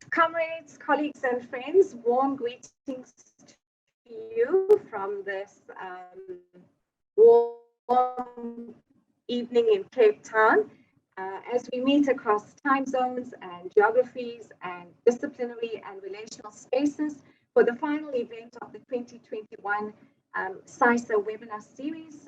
Comrades, colleagues, and friends, warm greetings to you from this warm evening in Cape Town as we meet across time zones and geographies and disciplinary and relational spaces for the final event of the 2021 PsySSA webinar series,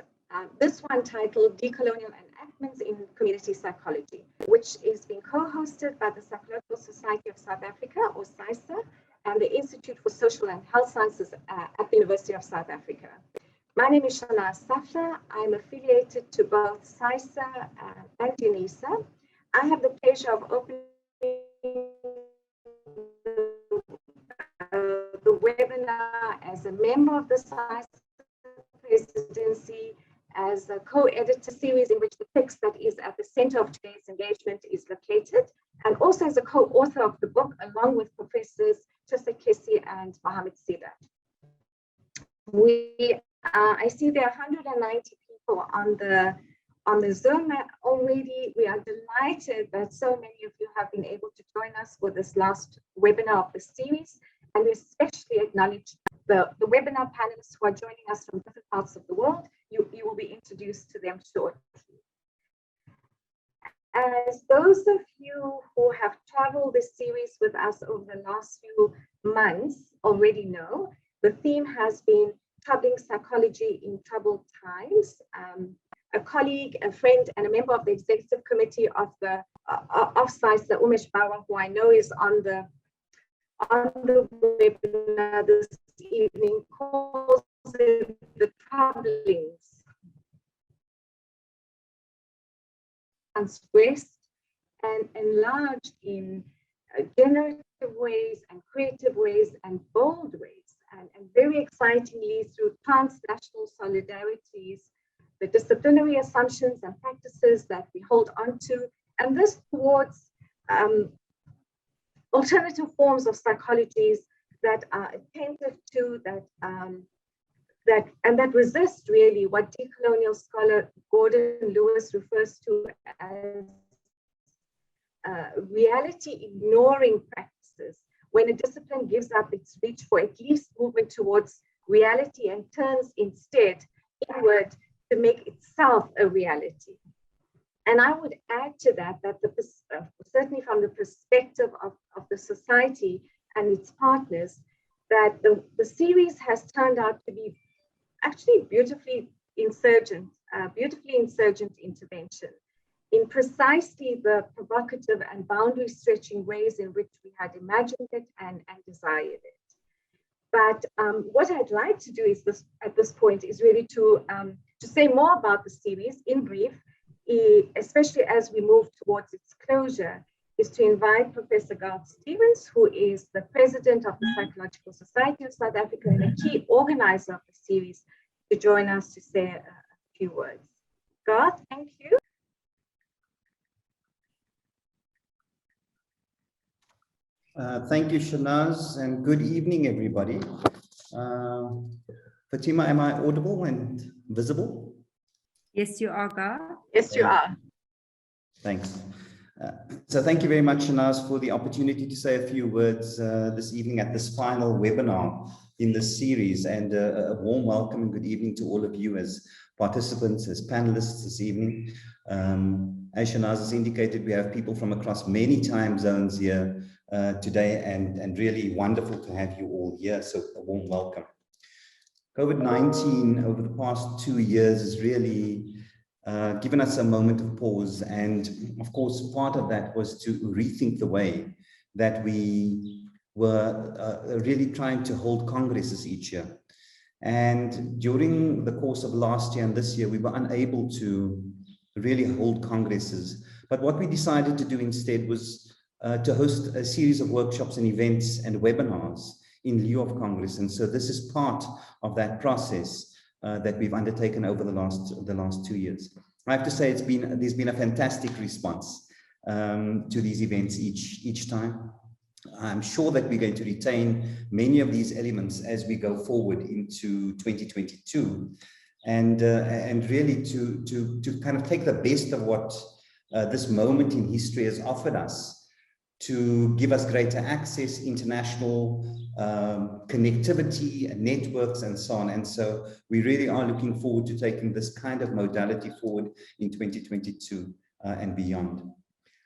this one titled Decolonial Enactments in Community Psychology, which is being co-hosted by the Psychological Society of South Africa, or PsySSA, and the Institute for Social and Health Sciences at the University of South Africa. My name is Shahnaaz Suffla. I'm affiliated to both PsySSA and UNISA. I have the pleasure of opening the webinar as a member of the PsySSA presidency, as a co-editor series in which the text that is at the center of today's engagement is located, and also as a co-author of the book along with Professors Shose Kessi and Mohamed Seedat. I see there are 190 people on the Zoom already. We are delighted that so many of you have been able to join us for this last webinar of the series, and we especially acknowledge the webinar panelists who are joining us from different parts of the world. You will be introduced to them shortly. As those of you who have traveled this series with us over the last few months already know, the theme has been troubling psychology in troubled times. A colleague, a friend, and a member of the executive committee of PsySSA, Umi Tapadutta, who I know is on the webinar this evening, calls it the troublings, transgressed and enlarged in generative ways and creative ways and bold ways, and very excitingly through transnational solidarities, the disciplinary assumptions and practices that we hold on to, and this towards alternative forms of psychologies that are attentive to that resist really what decolonial scholar Gordon Lewis refers to as reality ignoring practices, when a discipline gives up its reach for at least movement towards reality and turns instead inward to make itself a reality. And I would add to that certainly from the perspective of the society and its partners, that the series has turned out to be actually beautifully insurgent intervention in precisely the provocative and boundary stretching ways in which we had imagined it and desired it. But what I'd like to do is at this point is really to say more about the series in brief, especially as we move towards its closure, is to invite Professor Garth Stevens, who is the president of the Psychological Society of South Africa and a key organizer of the series, to join us to say a few words. Garth, thank you. Thank you, Shahnaaz, and good evening, everybody. Fatima, am I audible and visible? Yes, you are, Garth. Yes, you are. Thanks. So thank you very much, Shahnaaz, for the opportunity to say a few words this evening at this final webinar in this series, and a warm welcome and good evening to all of you as participants, as panelists this evening. As Shahnaaz has indicated, we have people from across many time zones here today, and really wonderful to have you all here, so a warm welcome. COVID-19 over the past 2 years has really given us a moment of pause, and of course part of that was to rethink the way that we were really trying to hold congresses each year. And during the course of last year and this year, we were unable to really hold congresses, but what we decided to do instead was to host a series of workshops and events and webinars in lieu of Congress. And so this is part of that process that we've undertaken over the last 2 years. I have to say there's been a fantastic response to these events each time. I'm sure that we're going to retain many of these elements as we go forward into 2022, and really to kind of take the best of what this moment in history has offered us to give us greater access, international connectivity, and networks, and so on. And so we really are looking forward to taking this kind of modality forward in 2022 and beyond.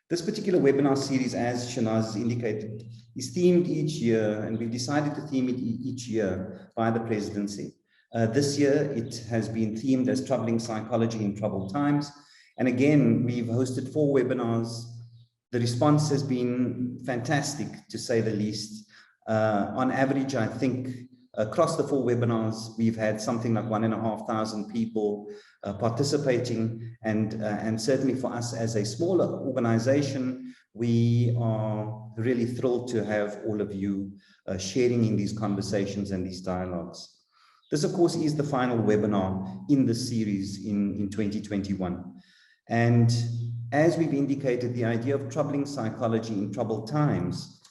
This particular webinar series, as Shahnaaz has indicated, is themed each year, and we've decided to theme it each year by the presidency. This year, it has been themed as Troubling Psychology in Troubled Times. And again, we've hosted 4 webinars. The response has been fantastic, to say the least. On average, I think across the 4 webinars, we've had something like 1,500 people participating, and certainly for us as a smaller organization, we are really thrilled to have all of you sharing in these conversations and these dialogues. This, of course, is the final webinar in the series in 2021. And as we've indicated, the idea of troubling psychology in troubled times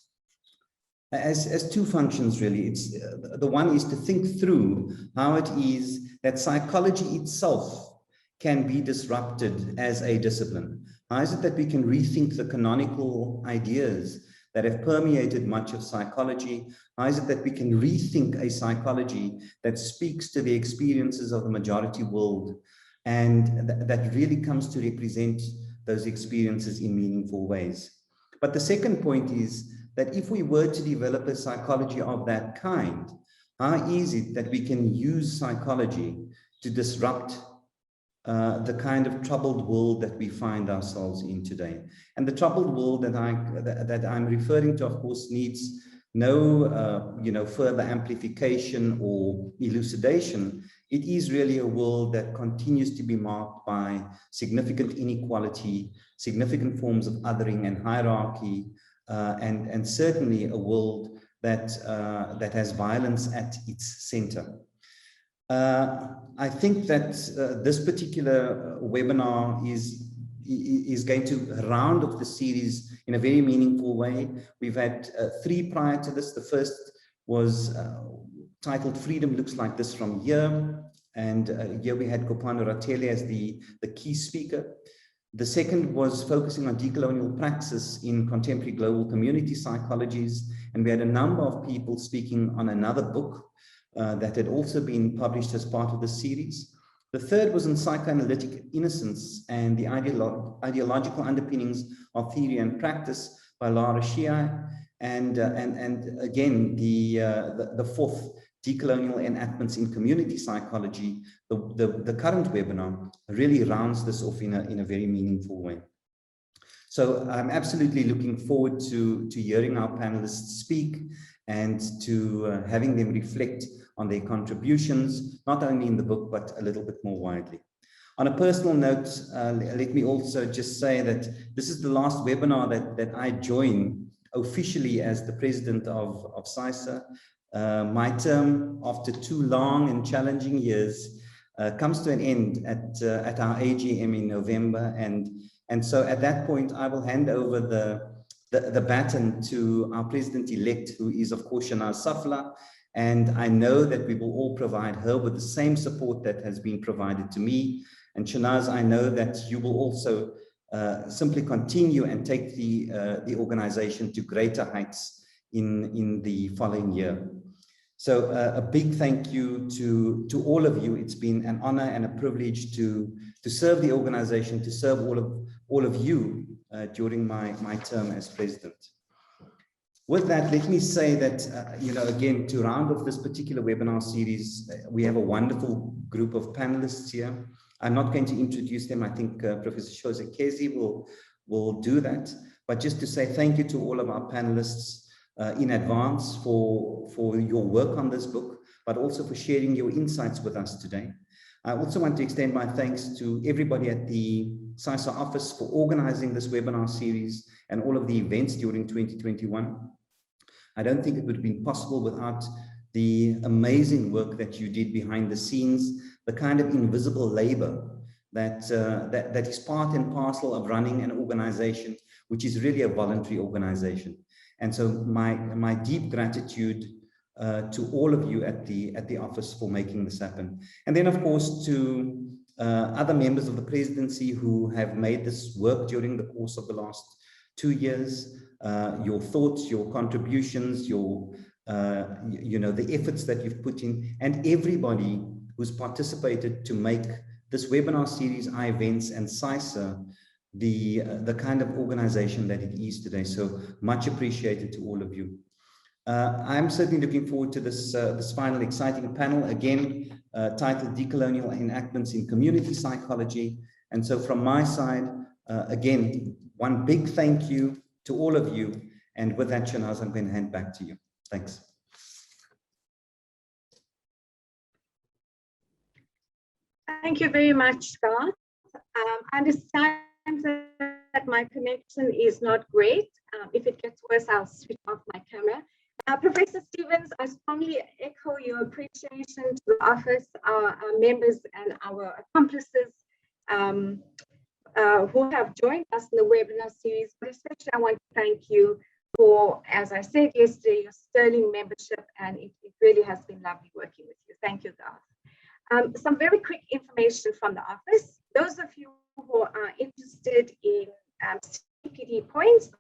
as 2 functions, really. It's the one is to think through how it is that psychology itself can be disrupted as a discipline. How is it that we can rethink the canonical ideas that have permeated much of psychology? How is it that we can rethink a psychology that speaks to the experiences of the majority world, and that really comes to represent those experiences in meaningful ways? But the second point is that if we were to develop a psychology of that kind, how is it that we can use psychology to disrupt the kind of troubled world that we find ourselves in today? And the troubled world that I'm referring to, of course, needs no further amplification or elucidation. It is really a world that continues to be marked by significant inequality, significant forms of othering and hierarchy, and certainly a world that has violence at its center. I think that this particular webinar is going to round off the series in a very meaningful way. We've had 3 prior to this. The first was titled Freedom Looks Like This From Here, and here we had Kopano Ratele as the key speaker. The second was focusing on decolonial praxes in contemporary global community psychologies, and we had a number of people speaking on another book that had also been published as part of the series. The third was on psychoanalytic innocence and the ideological underpinnings of theory and practice by Lara Shia, and again the fourth, Decolonial Enactments in Community Psychology. The current webinar really rounds this off in a very meaningful way. So I'm absolutely looking forward to hearing our panelists speak and to having them reflect on their contributions, not only in the book, but a little bit more widely. On a personal note, let me also just say that this is the last webinar that I join officially as the president of PsySSA. My term, after 2 long and challenging years, comes to an end at our AGM in November, and so at that point I will hand over the baton to our president-elect, who is of course Shahnaaz Suffla, and I know that we will all provide her with the same support that has been provided to me. And Shahnaaz, I know that you will also simply continue and take the organization to greater heights in the following year. So a big thank you to all of you. It's been an honor and a privilege to serve the organization, to serve all of you during my term as president. With that, let me say that, again, to round off this particular webinar series, we have a wonderful group of panelists here. I'm not going to introduce them. I think Professor Shose Kessi will do that. But just to say thank you to all of our panelists in advance for your work on this book, but also for sharing your insights with us today. I also want to extend my thanks to everybody at the PsySSA office for organizing this webinar series and all of the events during 2021. I don't think it would have been possible without the amazing work that you did behind the scenes, the kind of invisible labor that is part and parcel of running an organization, which is really a voluntary organization. And so my deep gratitude to all of you at the office for making this happen. And then, of course, to other members of the presidency who have made this work during the course of the last 2 years, your thoughts, your contributions, your the efforts that you've put in, and everybody who's participated to make this webinar series, events, and PsySSA the kind of organization that it is today. So much appreciated to all of you. I'm certainly looking forward to this final exciting panel, again, titled Decolonial Enactments in Community Psychology. And so from my side, again, one big thank you to all of you. And with that, Shahnaaz, I'm going to hand back to you. Thanks. Thank you very much, Scott. I understand that my connection is not great. If it gets worse, I'll switch off my camera. Professor Stevens, I strongly echo your appreciation to the office, our members and our accomplices who have joined us in the webinar series. But especially I want to thank you for, as I said yesterday, your sterling membership, and it really has been lovely working with you. Thank you, Garth. Some very quick information from the office. Those of you who are interested in CPD points,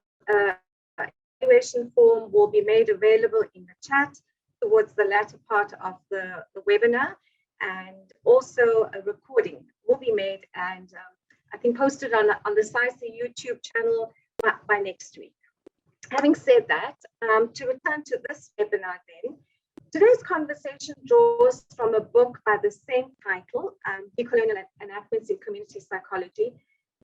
evaluation form will be made available in the chat towards the latter part of the webinar, and also a recording will be made and I think posted on the PsySSA YouTube channel by next week. Having said that, to return to this webinar then, today's conversation draws from a book by the same title, Decolonial Enactments in Community Psychology,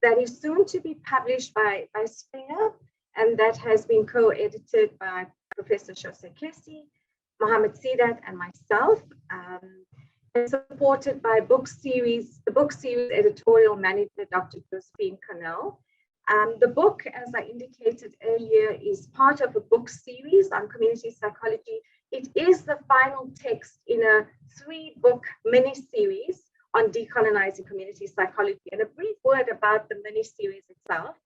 that is soon to be published by Springer, and that has been co-edited by Professor Shose Kessi, Mohamed Seedat, and myself, and supported by the book series editorial manager, Dr. Josephine Connell. The book, as I indicated earlier, is part of a book series on community psychology. It is the final text in a 3-book mini-series on decolonizing community psychology. And a brief word about the mini-series itself.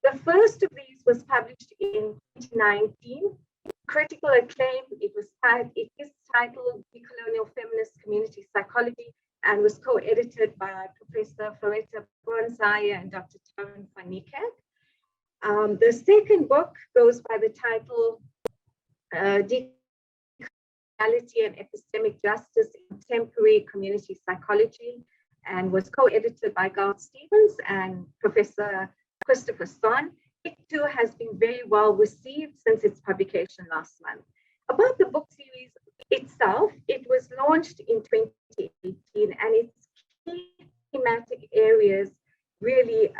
The first of these was published in 2019. Critical acclaim. It is titled Decolonial Feminist Community Psychology and was co-edited by Professor Floretta Bronzaya and Dr. Taryn van Niekerk. The second book goes by the title Decoloniality and Epistemic Justice in Contemporary Community Psychology, and was co-edited by Garth Stevens and Professor Christopher Son. It too has been very well received since its publication last month. About the book series itself, it was launched in 2018, and its key thematic areas really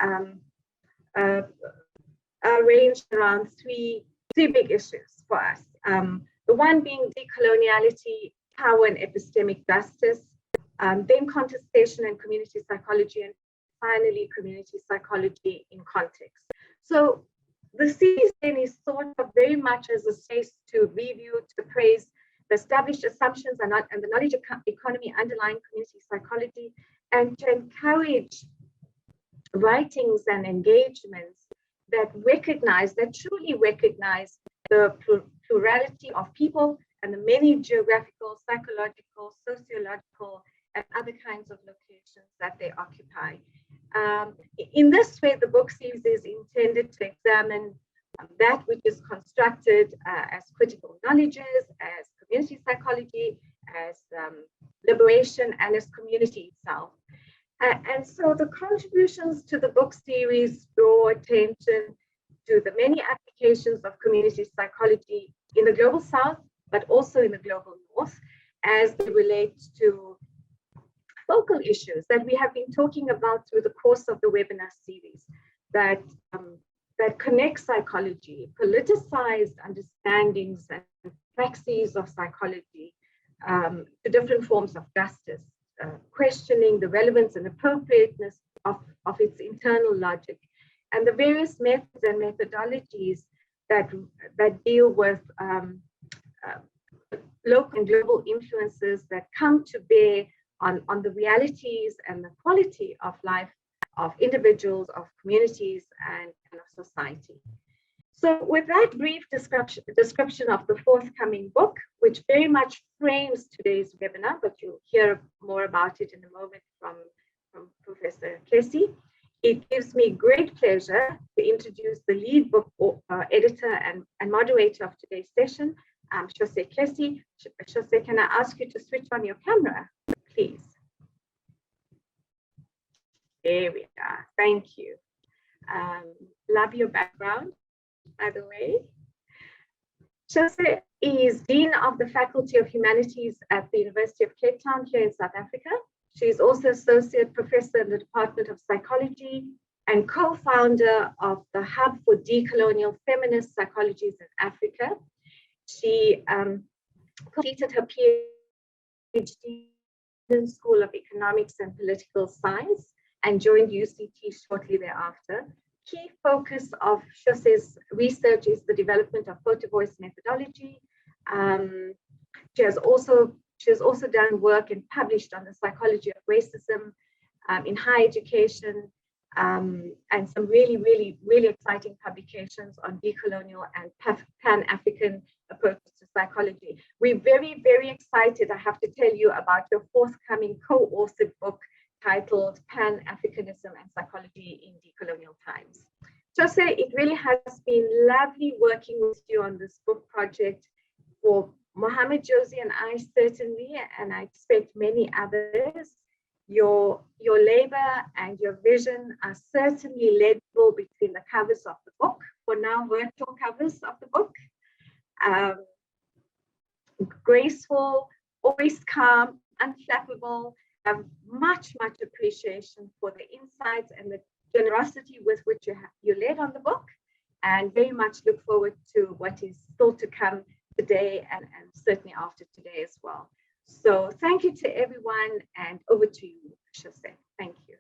arranged around three big issues for us. The one being decoloniality, power and epistemic justice, then contestation and community psychology, and finally community psychology in context. So the series then is thought of very much as a space to review, to praise the established assumptions and the knowledge economy underlying community psychology, and to encourage writings and engagements that truly recognize the plurality of people and the many geographical, psychological, sociological, and other kinds of locations that they occupy. In this way, the book series is intended to examine that which is constructed as critical knowledges, as community psychology, as liberation, and as community itself. And so the contributions to the book series draw attention to the many applications of community psychology in the global south, but also in the global north, as they relate to focal issues that we have been talking about through the course of the webinar series that connect psychology, politicized understandings and praxes of psychology to different forms of justice, questioning the relevance and appropriateness of its internal logic, and the various methods and methodologies that deal with local and global influences that come to bear on the realities and the quality of life of individuals, of communities, and of society. So with that brief description of the forthcoming book, which very much frames today's webinar, but you'll hear more about it in a moment from Professor Kessi, It gives me great pleasure to introduce the lead book editor and moderator of today's session, Shose Kessi. Shose, can I ask you to switch on your camera, please? There we are. Thank you. Love your background, by the way. Shose is Dean of the Faculty of Humanities at the University of Cape Town here in South Africa. She is also Associate Professor in the Department of Psychology and co-founder of the Hub for Decolonial Feminist Psychologies in Africa. She completed her PhD in the School of Economics and Political Science and joined UCT shortly thereafter. Key focus of Shose's research is the development of photo voice methodology. She has also done work and published on the psychology of racism in higher education, and some really exciting publications on decolonial and Pan-African approaches to psychology. We're very excited, I have to tell you, about your forthcoming co-authored book titled Pan-Africanism and Psychology in Decolonial Times. Shose, it really has been lovely working with you on this book project. For Mohamed, Josie, and I certainly, and I expect many others, your labor and your vision are certainly legible between the covers of the book, for now virtual covers of the book. Graceful, always calm, unflappable. Much appreciation for the insights and the generosity with which you led on the book, and very much look forward to what is still to come today and certainly after today as well. So thank you to everyone, and over to you, Shose. Thank you.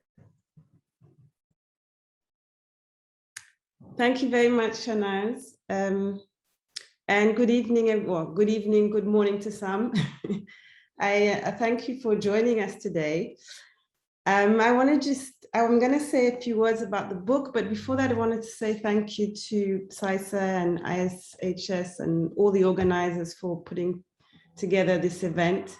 Thank you very much, Shahnaaz. And good evening, everyone. Good evening, good morning to some. I thank you for joining us today. I'm going to say a few words about the book, but before that, I wanted to say thank you to PsySSA and ISHS and all the organizers for putting together this event.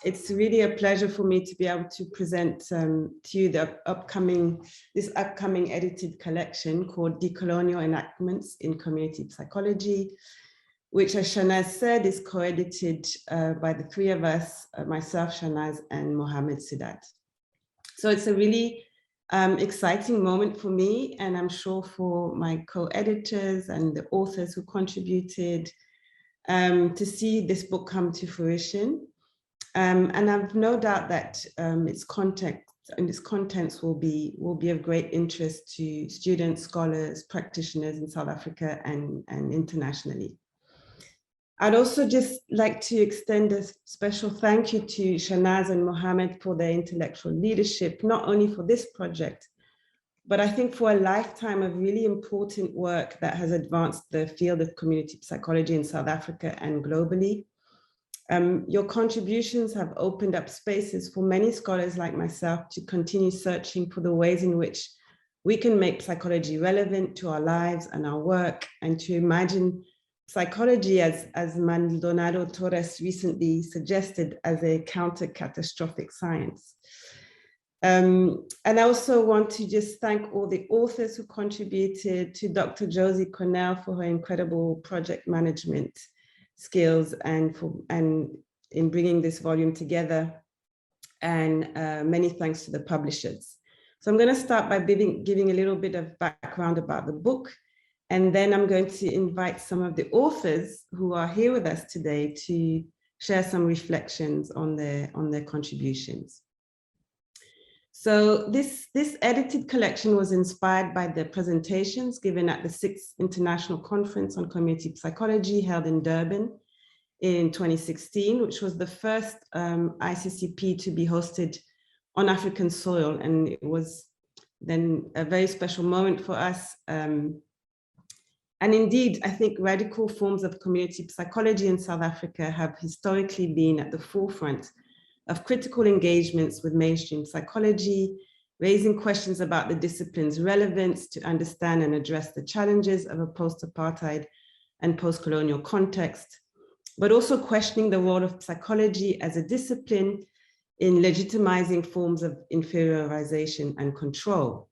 It's really a pleasure for me to be able to present to you this upcoming edited collection called Decolonial Enactments in Community Psychology, which, as Shahnaaz said, is co-edited by the three of us, myself, Shahnaaz, and Mohamed Seedat. So it's a really exciting moment for me, and I'm sure for my co-editors and the authors who contributed to see this book come to fruition. And I've no doubt that its context and its contents will be of great interest to students, scholars, practitioners in South Africa and internationally. I'd also just like to extend a special thank you to Shahnaaz and Mohamed for their intellectual leadership, not only for this project, but I think for a lifetime of really important work that has advanced the field of community psychology in South Africa and globally. Your contributions have opened up spaces for many scholars like myself to continue searching for the ways in which we can make psychology relevant to our lives and our work, and to imagine psychology, as Maldonado Torres recently suggested, as a counter-catastrophic science. And I also want to just thank all the authors who contributed, to Dr. Josie Cornell for her incredible project management skills and in bringing this volume together, and many thanks to the publishers. So I'm going to start by giving a little bit of background about the book, and then I'm going to invite some of the authors who are here with us today to share some reflections on their contributions. So this edited collection was inspired by the presentations given at the 6th International Conference on Community Psychology held in Durban in 2016, which was the first ICCP to be hosted on African soil. And it was then a very special moment for us. And indeed, I think radical forms of community psychology in South Africa have historically been at the forefront of critical engagements with mainstream psychology, raising questions about the discipline's relevance to understand and address the challenges of a post-apartheid and post-colonial context, but also questioning the role of psychology as a discipline in legitimizing forms of inferiorization and control.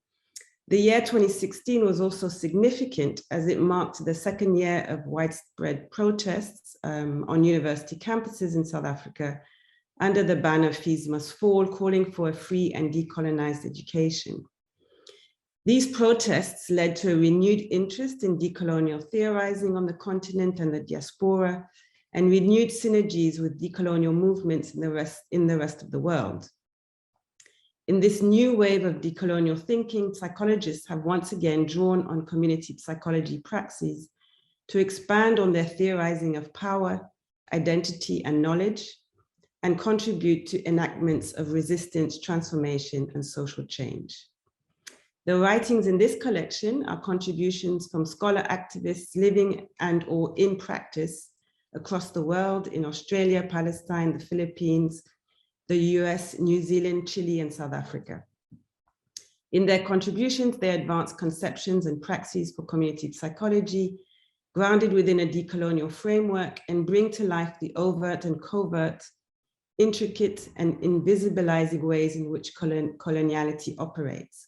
The year 2016 was also significant as it marked the second year of widespread protests on university campuses in South Africa under the banner "Fees Must Fall," calling for a free and decolonized education. These protests led to a renewed interest in decolonial theorizing on the continent and the diaspora, and renewed synergies with decolonial movements in the rest of the world. In this new wave of decolonial thinking, psychologists have once again drawn on community psychology praxes to expand on their theorizing of power, identity, and knowledge, and contribute to enactments of resistance, transformation, and social change. The writings in this collection are contributions from scholar activists living and/or in practice across the world in Australia, Palestine, the Philippines, the US, New Zealand, Chile, and South Africa. In their contributions, they advance conceptions and praxes for community psychology, grounded within a decolonial framework, and bring to life the overt and covert, intricate and invisibilizing ways in which coloniality operates.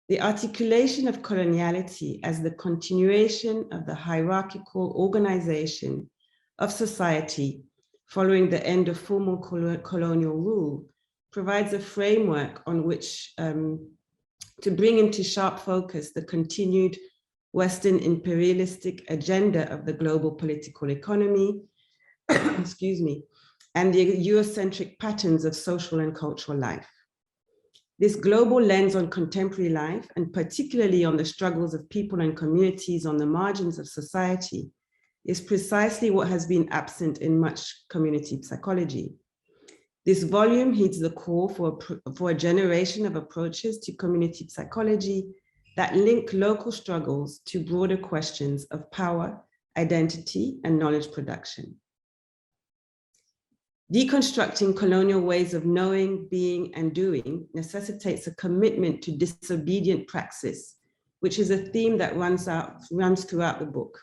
The articulation of coloniality as the continuation of the hierarchical organization of society following the end of formal colonial rule provides a framework on which to bring into sharp focus the continued Western imperialistic agenda of the global political economy, excuse me, and the Eurocentric patterns of social and cultural life. This global lens on contemporary life, and particularly on the struggles of people and communities on the margins of society, is precisely what has been absent in much community psychology. This volume heeds the call for a generation of approaches to community psychology that link local struggles to broader questions of power, identity, and knowledge production. Deconstructing colonial ways of knowing, being, and doing necessitates a commitment to disobedient praxis, which is a theme that runs throughout the book.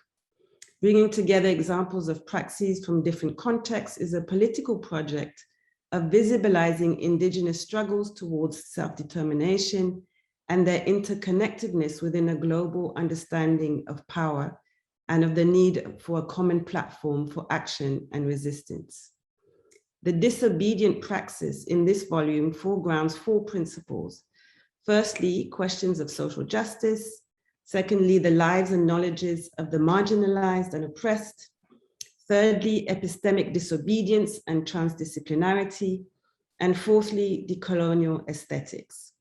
Bringing together examples of praxes from different contexts is a political project of visibilizing indigenous struggles towards self-determination and their interconnectedness within a global understanding of power and of the need for a common platform for action and resistance. The disobedient praxis in this volume foregrounds four principles. Firstly, questions of social justice. Secondly, the lives and knowledges of the marginalized and oppressed. Thirdly, epistemic disobedience and transdisciplinarity. And fourthly, decolonial aesthetics.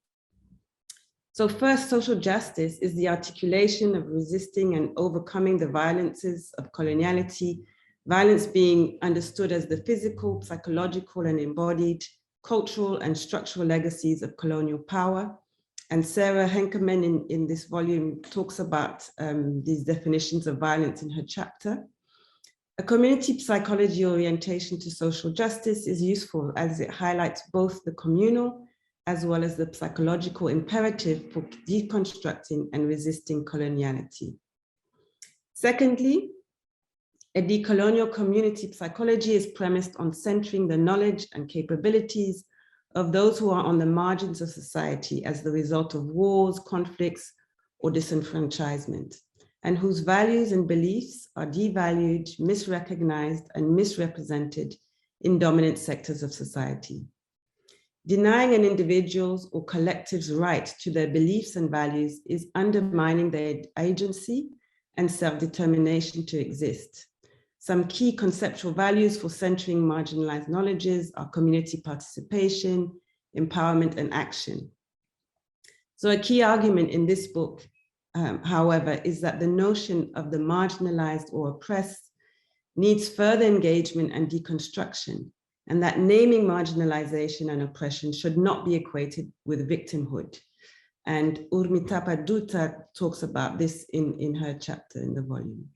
So first, social justice is the articulation of resisting and overcoming the violences of coloniality, violence being understood as the physical, psychological, and embodied cultural and structural legacies of colonial power. And Sarah Henkeman in this volume talks about these definitions of violence in her chapter. A community psychology orientation to social justice is useful as it highlights both the communal as well as the psychological imperative for deconstructing and resisting coloniality. Secondly, a decolonial community psychology is premised on centering the knowledge and capabilities of those who are on the margins of society as the result of wars, conflicts, or disenfranchisement, and whose values and beliefs are devalued, misrecognized, and misrepresented in dominant sectors of society. Denying an individual's or collective's right to their beliefs and values is undermining their agency and self-determination to exist. Some key conceptual values for centering marginalized knowledges are community participation, empowerment, and action. So a key argument in this book, however, is that the notion of the marginalized or oppressed needs further engagement and deconstruction, and that naming marginalization and oppression should not be equated with victimhood. And Umi Tapadutta talks about this in her chapter in the volume.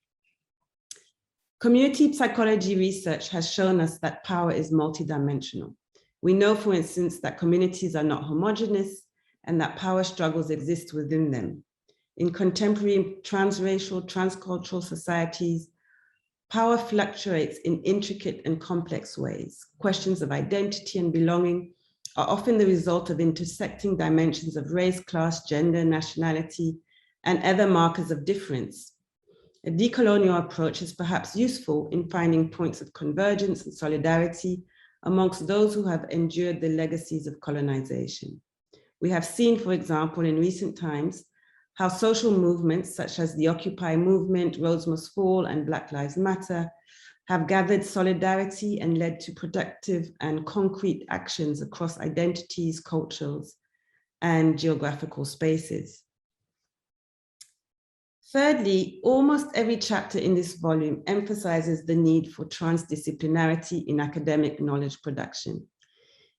Community psychology research has shown us that power is multidimensional. We know, for instance, that communities are not homogeneous and that power struggles exist within them. In contemporary transracial, transcultural societies, power fluctuates in intricate and complex ways. Questions of identity and belonging are often the result of intersecting dimensions of race, class, gender, nationality, and other markers of difference. A decolonial approach is perhaps useful in finding points of convergence and solidarity amongst those who have endured the legacies of colonization. We have seen, for example, in recent times, how social movements such as the Occupy movement, Rhodes Must Fall, and Black Lives Matter have gathered solidarity and led to productive and concrete actions across identities, cultures, and geographical spaces. Thirdly, almost every chapter in this volume emphasizes the need for transdisciplinarity in academic knowledge production.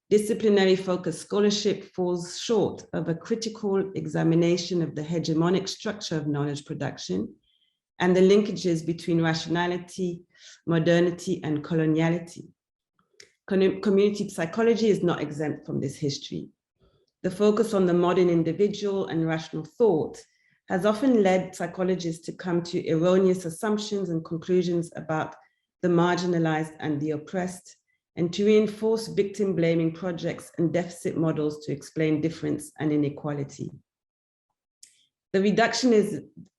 Disciplinary focused scholarship falls short of a critical examination of the hegemonic structure of knowledge production and the linkages between rationality, modernity, and coloniality. Community psychology is not exempt from this history. The focus on the modern individual and rational thought has often led psychologists to come to erroneous assumptions and conclusions about the marginalized and the oppressed, and to reinforce victim-blaming projects and deficit models to explain difference and inequality. The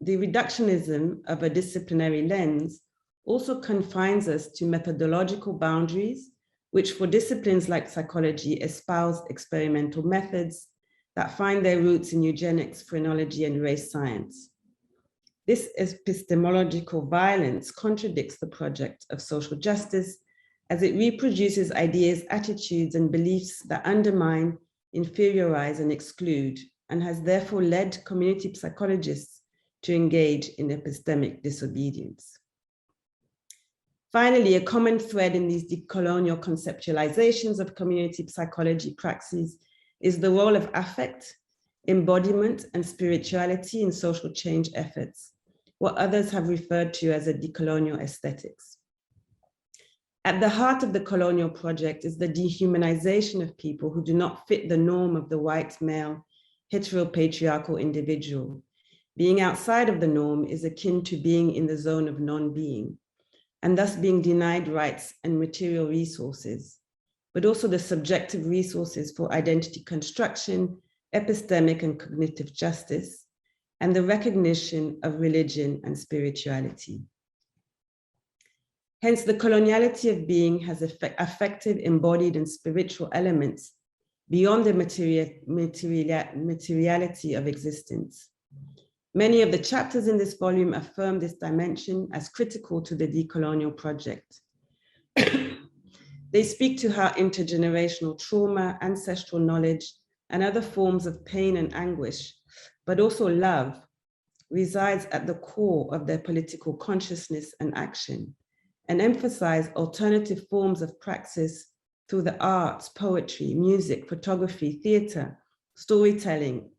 reductionism of a disciplinary lens also confines us to methodological boundaries, which for disciplines like psychology espouse experimental methods that find their roots in eugenics, phrenology, and race science. This epistemological violence contradicts the project of social justice as it reproduces ideas, attitudes, and beliefs that undermine, inferiorize, and exclude, and has therefore led community psychologists to engage in epistemic disobedience. Finally, a common thread in these decolonial conceptualizations of community psychology praxes is the role of affect, embodiment, and spirituality in social change efforts, what others have referred to as a decolonial aesthetics. At the heart of the colonial project is the dehumanization of people who do not fit the norm of the white male heteropatriarchal individual. Being outside of the norm is akin to being in the zone of non-being, and thus being denied rights and material resources, but also the subjective resources for identity construction, epistemic and cognitive justice, and the recognition of religion and spirituality. Hence, the coloniality of being has affective, embodied, and spiritual elements beyond the materiality of existence. Many of the chapters in this volume affirm this dimension as critical to the decolonial project. They speak to how intergenerational trauma, ancestral knowledge, and other forms of pain and anguish, but also love, resides at the core of their political consciousness and action, and emphasize alternative forms of praxis through the arts, poetry, music, photography, theater, storytelling,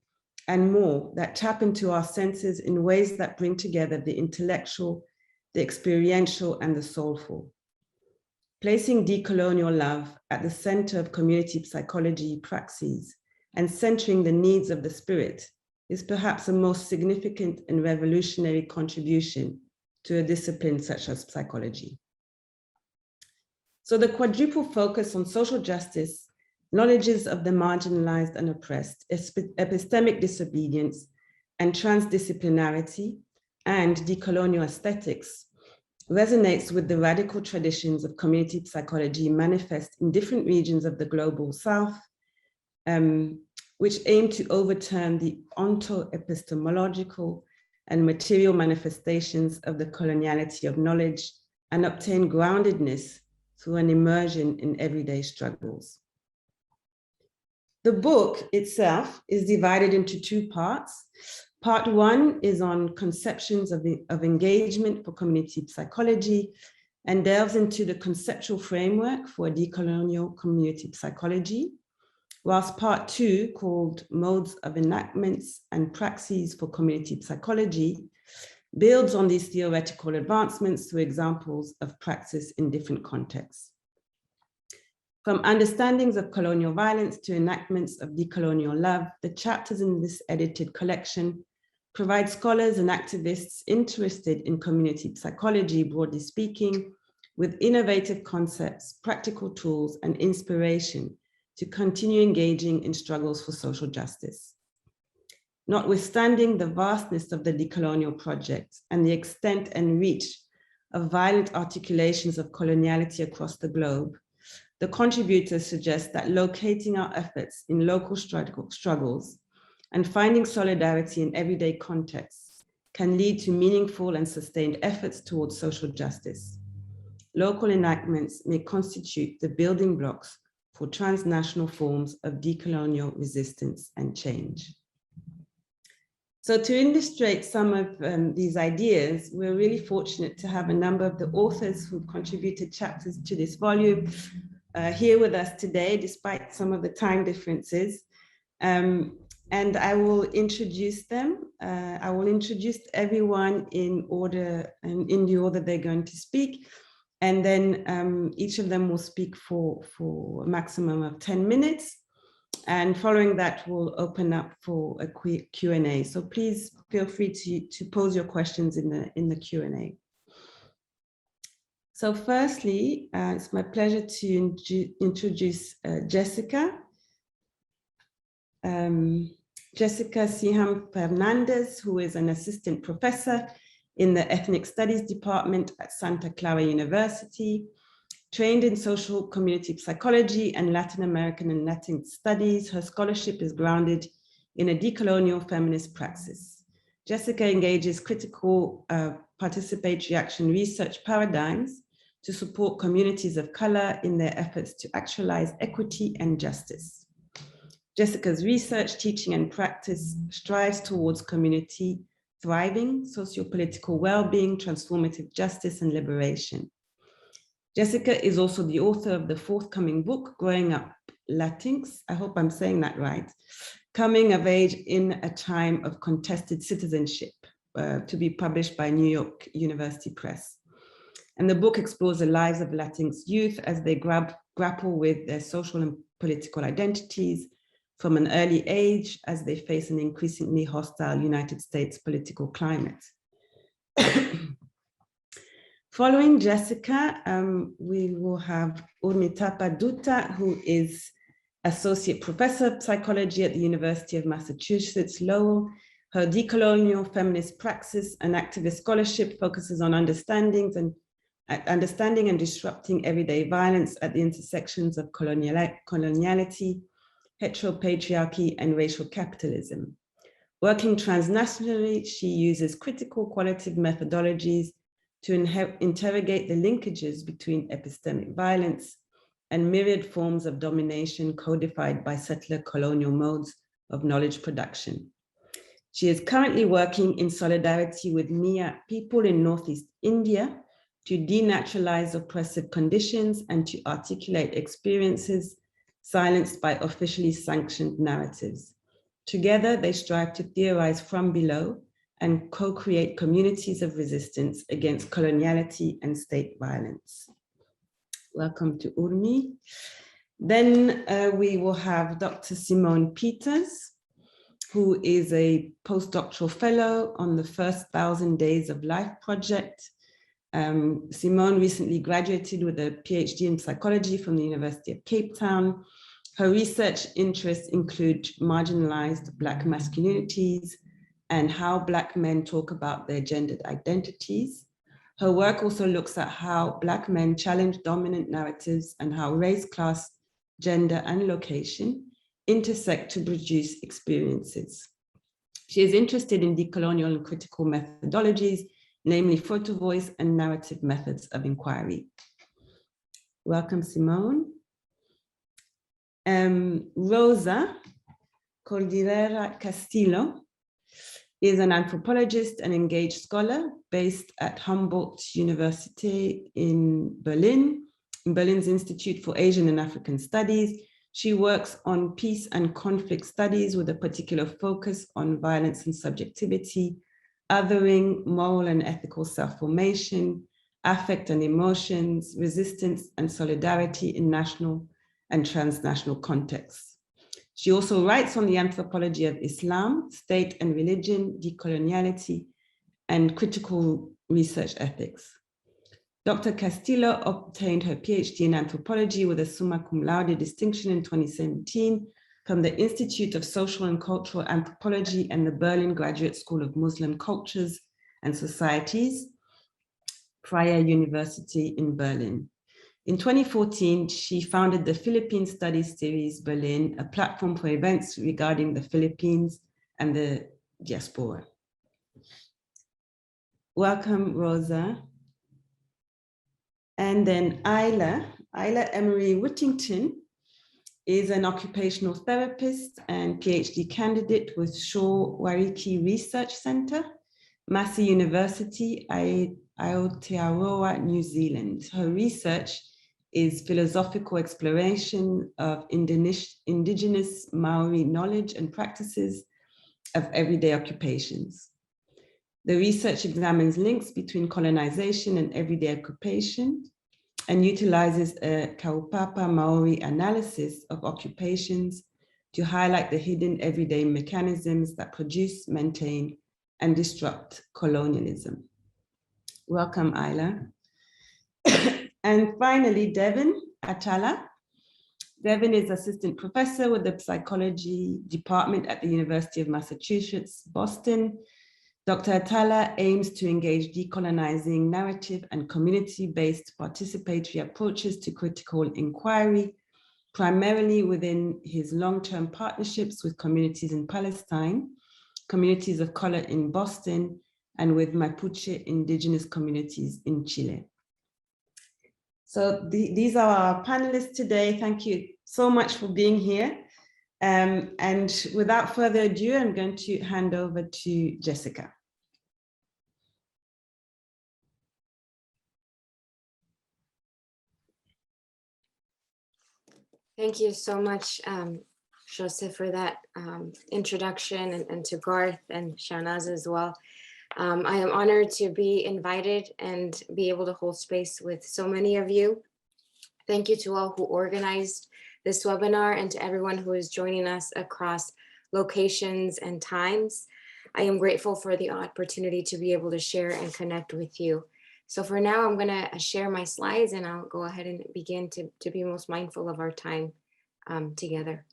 and more that tap into our senses in ways that bring together the intellectual, the experiential, and the soulful. Placing decolonial love at the center of community psychology praxis and centering the needs of the spirit is perhaps a most significant and revolutionary contribution to a discipline such as psychology. So the quadruple focus on social justice, knowledges of the marginalized and oppressed, epistemic disobedience, and transdisciplinarity, and decolonial aesthetics resonates with the radical traditions of community psychology manifest in different regions of the global South, which aim to overturn the onto-epistemological and material manifestations of the coloniality of knowledge and obtain groundedness through an immersion in everyday struggles. The book itself is divided into two parts. Part one is on conceptions of engagement for community psychology and delves into the conceptual framework for decolonial community psychology, whilst part two, called Modes of Enactments and Praxes for Community Psychology, builds on these theoretical advancements through examples of praxis in different contexts. From understandings of colonial violence to enactments of decolonial love, the chapters in this edited collection provide scholars and activists interested in community psychology, broadly speaking, with innovative concepts, practical tools, and inspiration to continue engaging in struggles for social justice. Notwithstanding the vastness of the decolonial project and the extent and reach of violent articulations of coloniality across the globe, the contributors suggest that locating our efforts in local struggles and finding solidarity in everyday contexts can lead to meaningful and sustained efforts towards social justice. Local enactments may constitute the building blocks for transnational forms of decolonial resistance and change. So to illustrate some of these ideas, we're really fortunate to have a number of the authors who contributed chapters to this volume here with us today, despite some of the time differences. And I will introduce them. I will introduce everyone in order and in the order they're going to speak. And then each of them will speak for a maximum of 10 minutes. And following that, we'll open up for a quick Q&A. So please feel free to pose your questions in the Q&A. So firstly, it's my pleasure to introduce Jessica. Jessica Siham Fernandez, who is an assistant professor in the Ethnic Studies Department at Santa Clara University. Trained in social community psychology and Latin American and Latin studies, her scholarship is grounded in a decolonial feminist praxis. Jessica engages critical participatory action research paradigms to support communities of color in their efforts to actualize equity and justice. Jessica's research, teaching, and practice strives towards community thriving, socio-political well-being, transformative justice, and liberation. Jessica is also the author of the forthcoming book, Growing Up Latinx, I hope I'm saying that right, Coming of Age in a Time of Contested Citizenship, to be published by New York University Press. And the book explores the lives of Latinx youth as they grapple with their social and political identities from an early age as they face an increasingly hostile United States political climate. Following Jessica, we will have Umi Tapadutta, who is Associate Professor of Psychology at the University of Massachusetts, Lowell. Her decolonial feminist praxis and activist scholarship focuses on understanding and disrupting everyday violence at the intersections of coloniality, heteropatriarchy, and racial capitalism. Working transnationally, she uses critical qualitative methodologies to interrogate the linkages between epistemic violence and myriad forms of domination codified by settler colonial modes of knowledge production. She is currently working in solidarity with Mia people in Northeast India to denaturalize oppressive conditions and to articulate experiences silenced by officially sanctioned narratives. Together, they strive to theorize from below and co-create communities of resistance against coloniality and state violence. Welcome to Urmi. Then we will have Dr. Simone Peters, who is a postdoctoral fellow on the First 1,000 Days of Life project. Simone recently graduated with a PhD in psychology from the University of Cape Town. Her research interests include marginalized Black masculinities, and how Black men talk about their gendered identities. Her work also looks at how Black men challenge dominant narratives and how race, class, gender, and location intersect to produce experiences. She is interested in decolonial and critical methodologies, namely photo voice and narrative methods of inquiry. Welcome, Simone. Rosa Cordillera Castillo is an anthropologist and engaged scholar based at Humboldt University in Berlin's Institute for Asian and African Studies. She works on peace and conflict studies with a particular focus on violence and subjectivity, othering, moral and ethical self-formation, affect and emotions, resistance and solidarity in national and transnational contexts. She also writes on the anthropology of Islam, state and religion, decoloniality, and critical research ethics. Dr. Castillo obtained her PhD in anthropology with a summa cum laude distinction in 2017 from the Institute of Social and Cultural Anthropology and the Berlin Graduate School of Muslim Cultures and Societies, Freie University in Berlin. In 2014, she founded the Philippine Studies Series Berlin, a platform for events regarding the Philippines and the diaspora. Welcome, Rosa. And then Isla Emery Whittington is an occupational therapist and PhD candidate with Shaw Wariki Research Centre, Massey University, Aotearoa, New Zealand. Her research is philosophical exploration of indigenous Maori knowledge and practices of everyday occupations. The research examines links between colonization and everyday occupation and utilizes a kaupapa Maori analysis of occupations to highlight the hidden everyday mechanisms that produce, maintain, and disrupt colonialism. Welcome, Isla. And finally, Devin Atala. Devin is assistant professor with the psychology department at the University of Massachusetts, Boston. Dr. Atala aims to engage decolonizing narrative and community-based participatory approaches to critical inquiry, primarily within his long-term partnerships with communities in Palestine, communities of color in Boston, and with Mapuche indigenous communities in Chile. So these are our panelists today. Thank you so much for being here. And without further ado, I'm going to hand over to Jessica. Thank you so much, Shose, for that introduction, and to Garth and Shahnaaz as well. I am honored to be invited and be able to hold space with so many of you. Thank you to all who organized this webinar and to everyone who is joining us across locations and times. I am grateful for the opportunity to be able to share and connect with you. So for now, I'm going to share my slides and I'll go ahead and begin to be most mindful of our time together.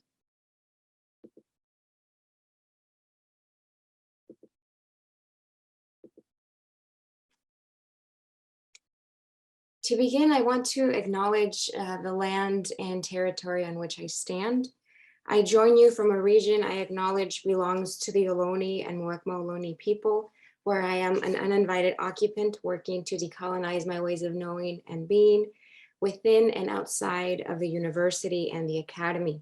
To begin, I want to acknowledge the land and territory on which I stand. I join you from a region I acknowledge belongs to the Ohlone and Muwekma Ohlone people, where I am an uninvited occupant working to decolonize my ways of knowing and being within and outside of the university and the academy.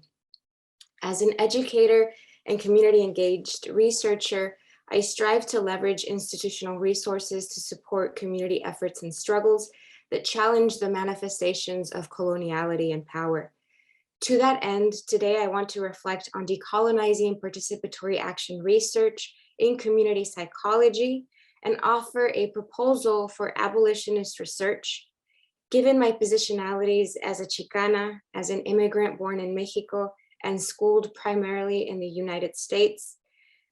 As an educator and community engaged researcher, I strive to leverage institutional resources to support community efforts and struggles that challenge the manifestations of coloniality and power. To that end, today I want to reflect on decolonizing participatory action research in community psychology and offer a proposal for abolitionist research. Given my positionalities as a Chicana, as an immigrant born in Mexico and schooled primarily in the United States,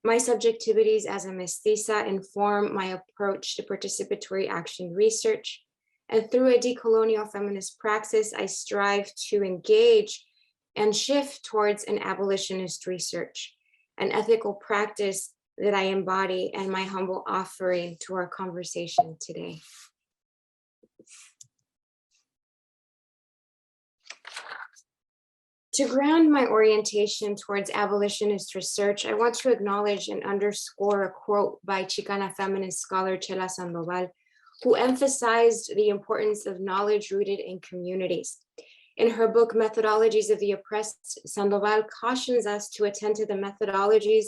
my subjectivities as a mestiza inform my approach to participatory action research. And through a decolonial feminist praxis, I strive to engage and shift towards an abolitionist research, an ethical practice that I embody and my humble offering to our conversation today. To ground my orientation towards abolitionist research, I want to acknowledge and underscore a quote by Chicana feminist scholar Chela Sandoval, who emphasized the importance of knowledge rooted in communities. In her book, Methodologies of the Oppressed, Sandoval cautions us to attend to the methodologies,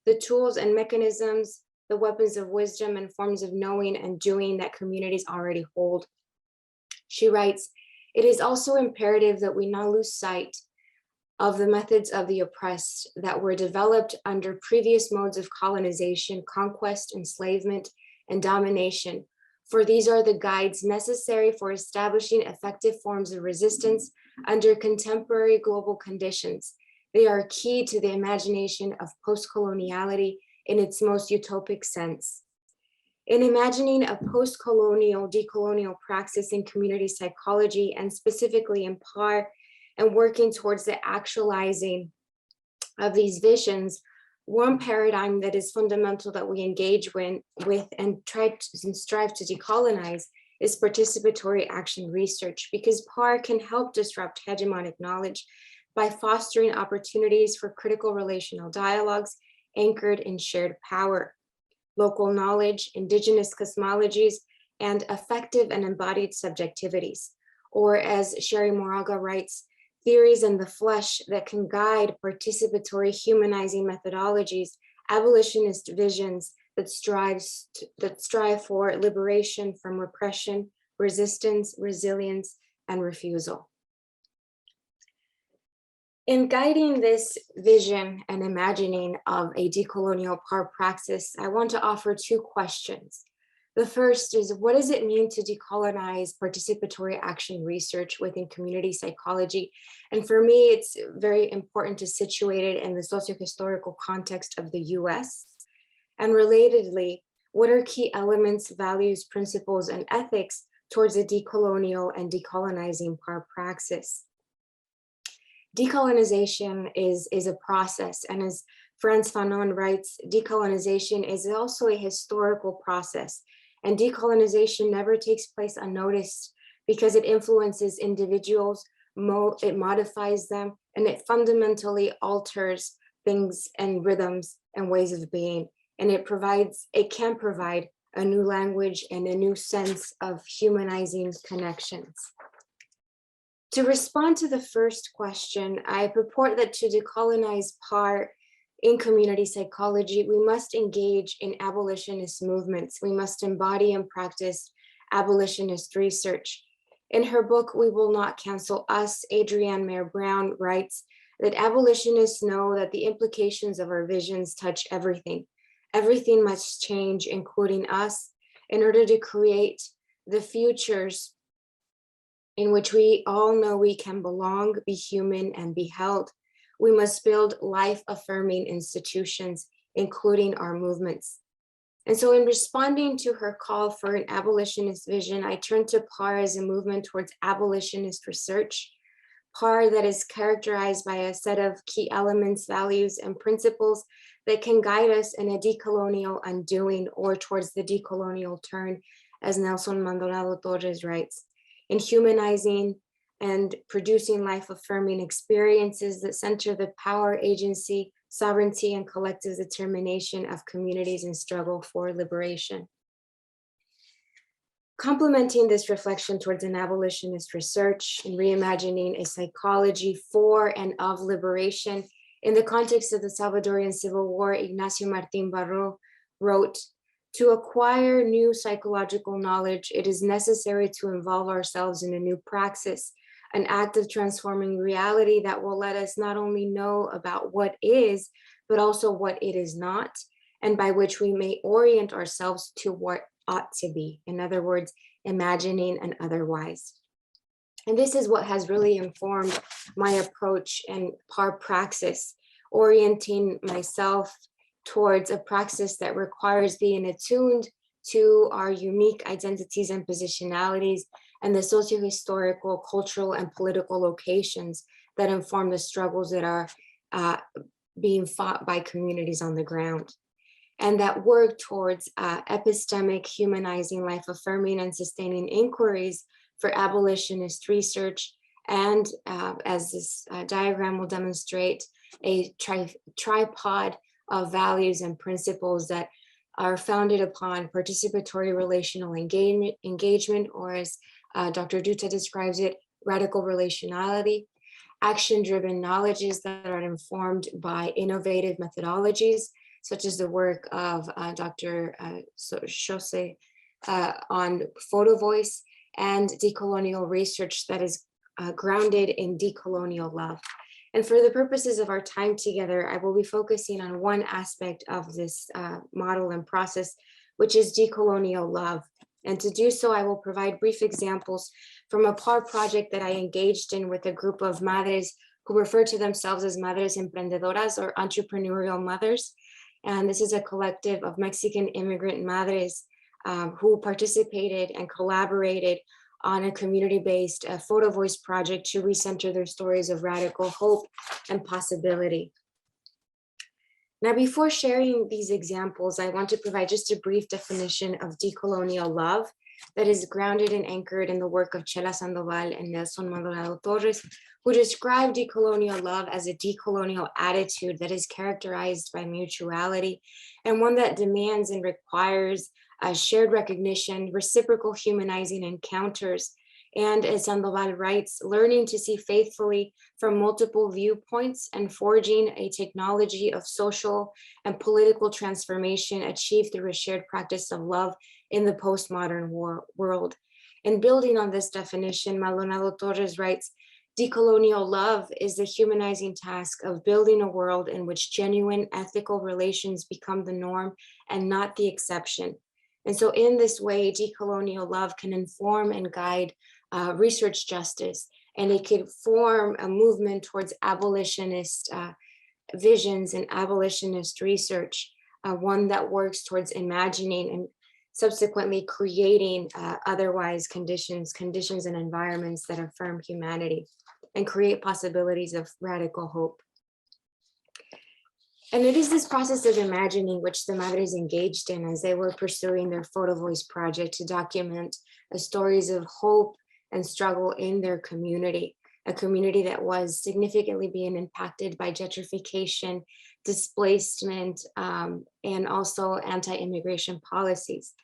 the tools and mechanisms, the weapons of wisdom and forms of knowing and doing that communities already hold. She writes, "It is also imperative that we not lose sight of the methods of the oppressed that were developed under previous modes of colonization, conquest, enslavement, and domination, for these are the guides necessary for establishing effective forms of resistance under contemporary global conditions. They are key to the imagination of post-coloniality in its most utopic sense." In imagining a post-colonial, decolonial praxis in community psychology, and specifically in PAR, and working towards the actualizing of these visions, one paradigm that is fundamental that we engage with and strive to decolonize is participatory action research, because PAR can help disrupt hegemonic knowledge by fostering opportunities for critical relational dialogues anchored in shared power, local knowledge, indigenous cosmologies, and effective and embodied subjectivities. Or as Sherry Moraga writes, theories in the flesh that can guide participatory humanizing methodologies, abolitionist visions that strive for liberation from repression, resistance, resilience, and refusal. In guiding this vision and imagining of a decolonial PAR praxis, I want to offer two questions. The first is, what does it mean to decolonize participatory action research within community psychology? And for me, it's very important to situate it in the socio-historical context of the US. And relatedly, what are key elements, values, principles, and ethics towards a decolonial and decolonizing PAR praxis? Decolonization is a process, and as Frantz Fanon writes, decolonization is also a historical process, and decolonization never takes place unnoticed because it influences individuals, it modifies them, and it fundamentally alters things and rhythms and ways of being, and it can provide a new language and a new sense of humanizing connections. To respond to the first question, I purport that to decolonize PAR in community psychology, we must engage in abolitionist movements. We must embody and practice abolitionist research. In her book, We Will Not Cancel Us, Adrienne Mayer Brown writes that abolitionists know that the implications of our visions touch everything. Everything must change, including us, in order to create the futures in which we all know we can belong, be human, and be held. We must build life-affirming institutions, including our movements. And so in responding to her call for an abolitionist vision, I turn to PAR as a movement towards abolitionist research. PAR that is characterized by a set of key elements, values, and principles that can guide us in a decolonial undoing or towards the decolonial turn, as Nelson Maldonado Torres writes, in humanizing and producing life-affirming experiences that center the power, agency, sovereignty, and collective determination of communities in struggle for liberation. Complementing this reflection towards an abolitionist research and reimagining a psychology for and of liberation, in the context of the Salvadorian Civil War, Ignacio Martín Baró wrote, "To acquire new psychological knowledge, it is necessary to involve ourselves in a new praxis, an act of transforming reality that will let us not only know about what is, but also what it is not, and by which we may orient ourselves to what ought to be." In other words, imagining an otherwise. And this is what has really informed my approach and PAR praxis, orienting myself towards a praxis that requires being attuned to our unique identities and positionalities and the socio-historical, cultural, and political locations that inform the struggles that are being fought by communities on the ground. And that work towards epistemic, humanizing, life-affirming, and sustaining inquiries for abolitionist research, and as this diagram will demonstrate, a tripod of values and principles that are founded upon participatory relational engagement, or as Dr. Dutta describes it, radical relationality, action-driven knowledges that are informed by innovative methodologies, such as the work of Dr. Shose on photo voice, and decolonial research that is grounded in decolonial love. And for the purposes of our time together, I will be focusing on one aspect of this model and process, which is decolonial love. And to do so, I will provide brief examples from a PAR project that I engaged in with a group of madres who refer to themselves as Madres Emprendedoras, or entrepreneurial mothers. And this is a collective of Mexican immigrant madres who participated and collaborated on a community-based photo voice project to recenter their stories of radical hope and possibility. Now, before sharing these examples, I want to provide just a brief definition of decolonial love that is grounded and anchored in the work of Chela Sandoval and Nelson Maldonado Torres, who describe decolonial love as a decolonial attitude that is characterized by mutuality and one that demands and requires shared recognition, reciprocal humanizing encounters, and, as Sandoval writes, learning to see faithfully from multiple viewpoints and forging a technology of social and political transformation achieved through a shared practice of love in the postmodern world. And building on this definition, Maldonado Torres writes, decolonial love is the humanizing task of building a world in which genuine ethical relations become the norm and not the exception. And so in this way, decolonial love can inform and guide research justice, and it could form a movement towards abolitionist visions and abolitionist research, one that works towards imagining and subsequently creating otherwise conditions and environments that affirm humanity and create possibilities of radical hope. And it is this process of imagining which the Madres engaged in as they were pursuing their photo voice project to document stories of hope and struggle in their community, a community that was significantly being impacted by gentrification, displacement, and also anti-immigration policies.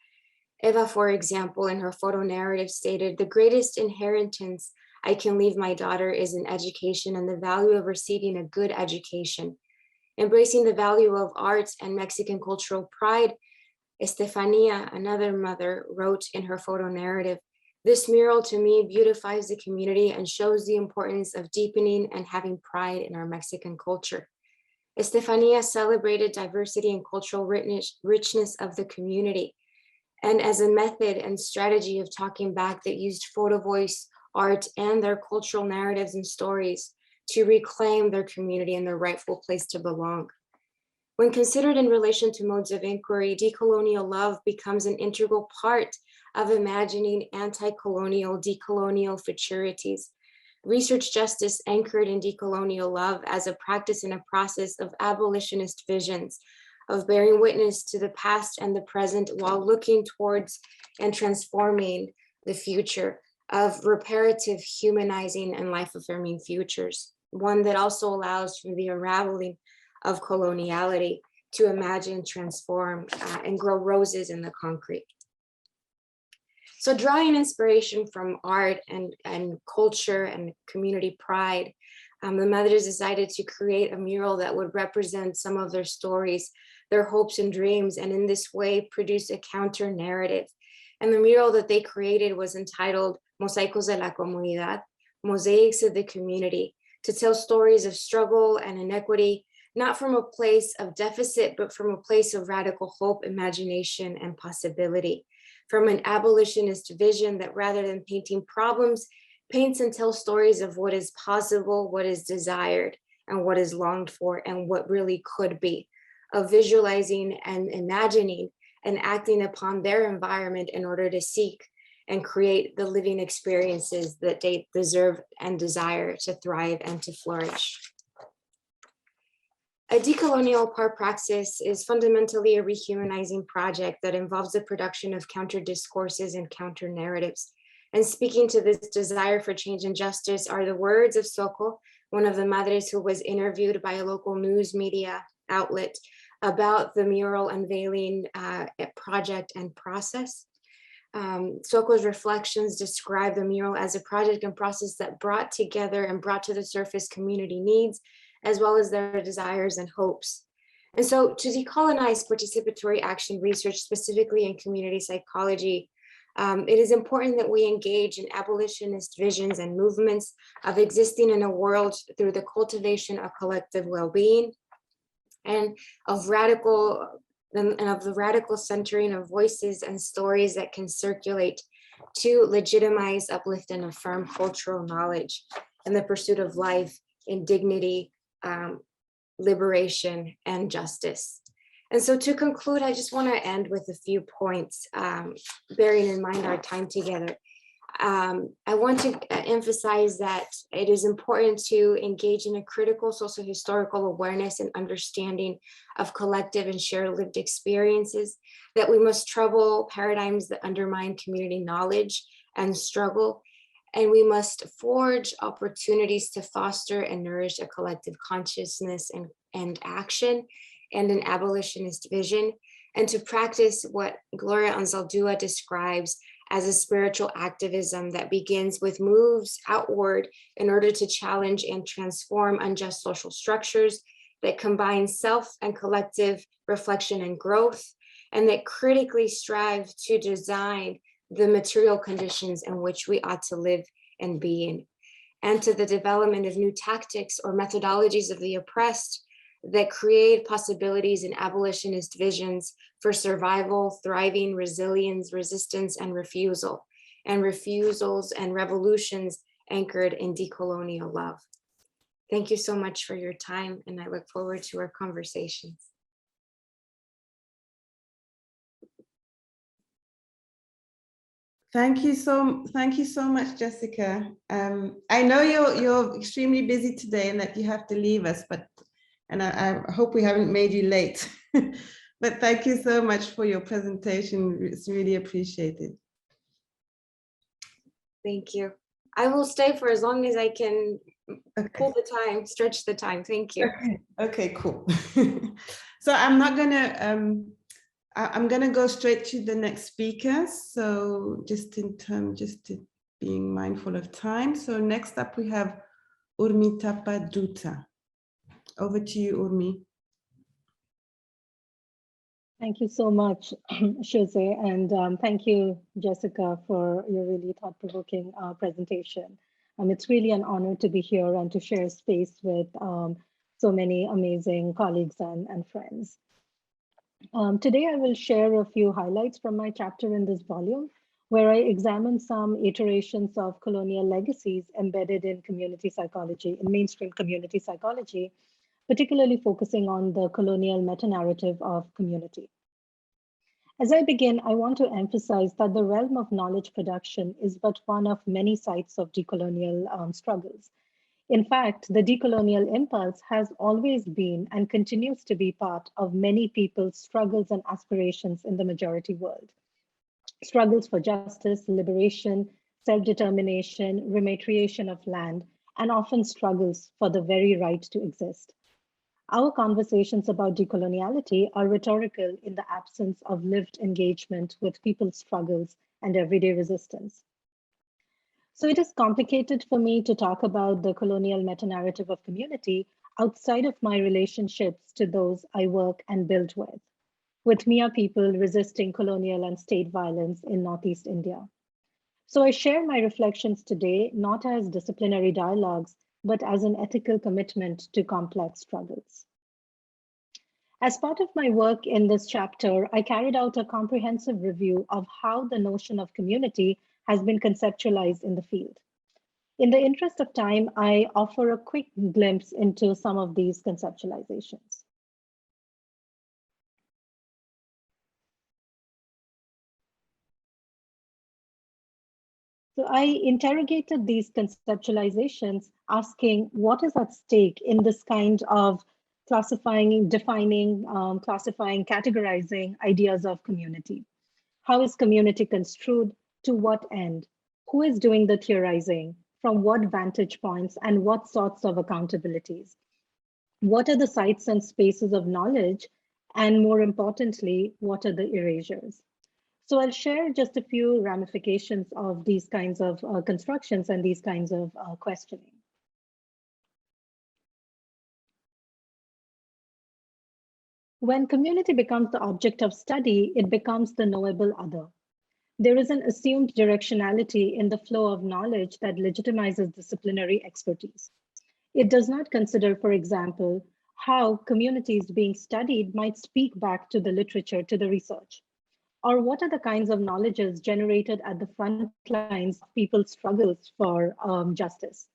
Eva, for example, in her photo narrative stated, "The greatest inheritance I can leave my daughter is an education and the value of receiving a good education." Embracing the value of arts and Mexican cultural pride, Estefania, another mother, wrote in her photo narrative, "This mural to me beautifies the community and shows the importance of deepening and having pride in our Mexican culture." Estefania celebrated diversity and cultural richness of the community. And as a method and strategy of talking back that used photo voice, art, and their cultural narratives and stories to reclaim their community and their rightful place to belong. When considered in relation to modes of inquiry, decolonial love becomes an integral part of imagining anti-colonial, decolonial futurities. Research justice anchored in decolonial love as a practice and a process of abolitionist visions, of bearing witness to the past and the present while looking towards and transforming the future, of reparative, humanizing, and life-affirming futures, one that also allows for the unraveling of coloniality to imagine, transform, and grow roses in the concrete. So drawing inspiration from art and culture and community pride, the Madres decided to create a mural that would represent some of their stories, their hopes and dreams, and in this way produce a counter narrative. And the mural that they created was entitled Mosaicos de la Comunidad, Mosaics of the Community, to tell stories of struggle and inequity, not from a place of deficit, but from a place of radical hope, imagination, and possibility, from an abolitionist vision that rather than painting problems, paints and tells stories of what is possible, what is desired, and what is longed for, and what really could be, of visualizing and imagining and acting upon their environment in order to seek and create the living experiences that they deserve and desire to thrive and to flourish. A decolonial praxis is fundamentally a rehumanizing project that involves the production of counter discourses and counter narratives. And speaking to this desire for change and justice are the words of Soko, one of the Madres who was interviewed by a local news media outlet about the mural unveiling project and process. Soko's reflections describe the mural as a project and process that brought together and brought to the surface community needs, as well as their desires and hopes. And so to decolonize participatory action research, specifically in community psychology, it is important that we engage in abolitionist visions and movements of existing in a world through the cultivation of collective well-being and of the radical centering of voices and stories that can circulate to legitimize, uplift, and affirm cultural knowledge in the pursuit of life in dignity, liberation, and justice. And so to conclude, I just want to end with a few points, bearing in mind our time together. I want to emphasize that it is important to engage in a critical socio-historical awareness and understanding of collective and shared lived experiences, that we must trouble paradigms that undermine community knowledge and struggle, and we must forge opportunities to foster and nourish a collective consciousness and action and an abolitionist vision, and to practice what Gloria Anzaldúa describes as a spiritual activism that begins with moves outward in order to challenge and transform unjust social structures, that combine self and collective reflection and growth, and that critically strive to design the material conditions in which we ought to live and be in, and to the development of new tactics or methodologies of the oppressed that create possibilities in abolitionist visions for survival, thriving, resilience, resistance, and refusal, and refusals and revolutions anchored in decolonial love. Thank you so much for your time, and I look forward to our conversations. Thank you so much, Jessica. I know you're extremely busy today and that you have to leave us, and I hope we haven't made you late. But thank you so much for your presentation. It's really appreciated. Thank you. I will stay for as long as I can pull the time, stretch the time. Thank you. Okay, cool. So I'm not gonna, I'm gonna go straight to the next speaker. So just being mindful of time. So next up we have Umi Tapadutta. Over to you, Umi. Thank you so much, Shose, and thank you, Jessica, for your really thought-provoking presentation. It's really an honor to be here and to share space with so many amazing colleagues and friends. Today, I will share a few highlights from my chapter in this volume, where I examine some iterations of colonial legacies embedded in community psychology, in mainstream community psychology, particularly focusing on the colonial meta-narrative of community. As I begin, I want to emphasize that the realm of knowledge production is but one of many sites of decolonial struggles. In fact, the decolonial impulse has always been and continues to be part of many people's struggles and aspirations in the majority world. Struggles for justice, liberation, self-determination, rematriation of land, and often struggles for the very right to exist. Our conversations about decoloniality are rhetorical in the absence of lived engagement with people's struggles and everyday resistance. So it is complicated for me to talk about the colonial meta-narrative of community outside of my relationships to those I work and build with Mia people resisting colonial and state violence in Northeast India. So I share my reflections today, not as disciplinary dialogues, but as an ethical commitment to complex struggles. As part of my work in this chapter, I carried out a comprehensive review of how the notion of community has been conceptualized in the field. In the interest of time, I offer a quick glimpse into some of these conceptualizations. So I interrogated these conceptualizations, asking what is at stake in this kind of classifying, defining, classifying, categorizing ideas of community. How is community construed? To what end? Who is doing the theorizing? From what vantage points and what sorts of accountabilities? What are the sites and spaces of knowledge? And more importantly, what are the erasures? So I'll share just a few ramifications of these kinds of constructions and these kinds of questioning. When community becomes the object of study, it becomes the knowable other. There is an assumed directionality in the flow of knowledge that legitimizes disciplinary expertise. It does not consider, for example, how communities being studied might speak back to the literature, to the research. Or what are the kinds of knowledges generated at the front lines of people's struggles for justice?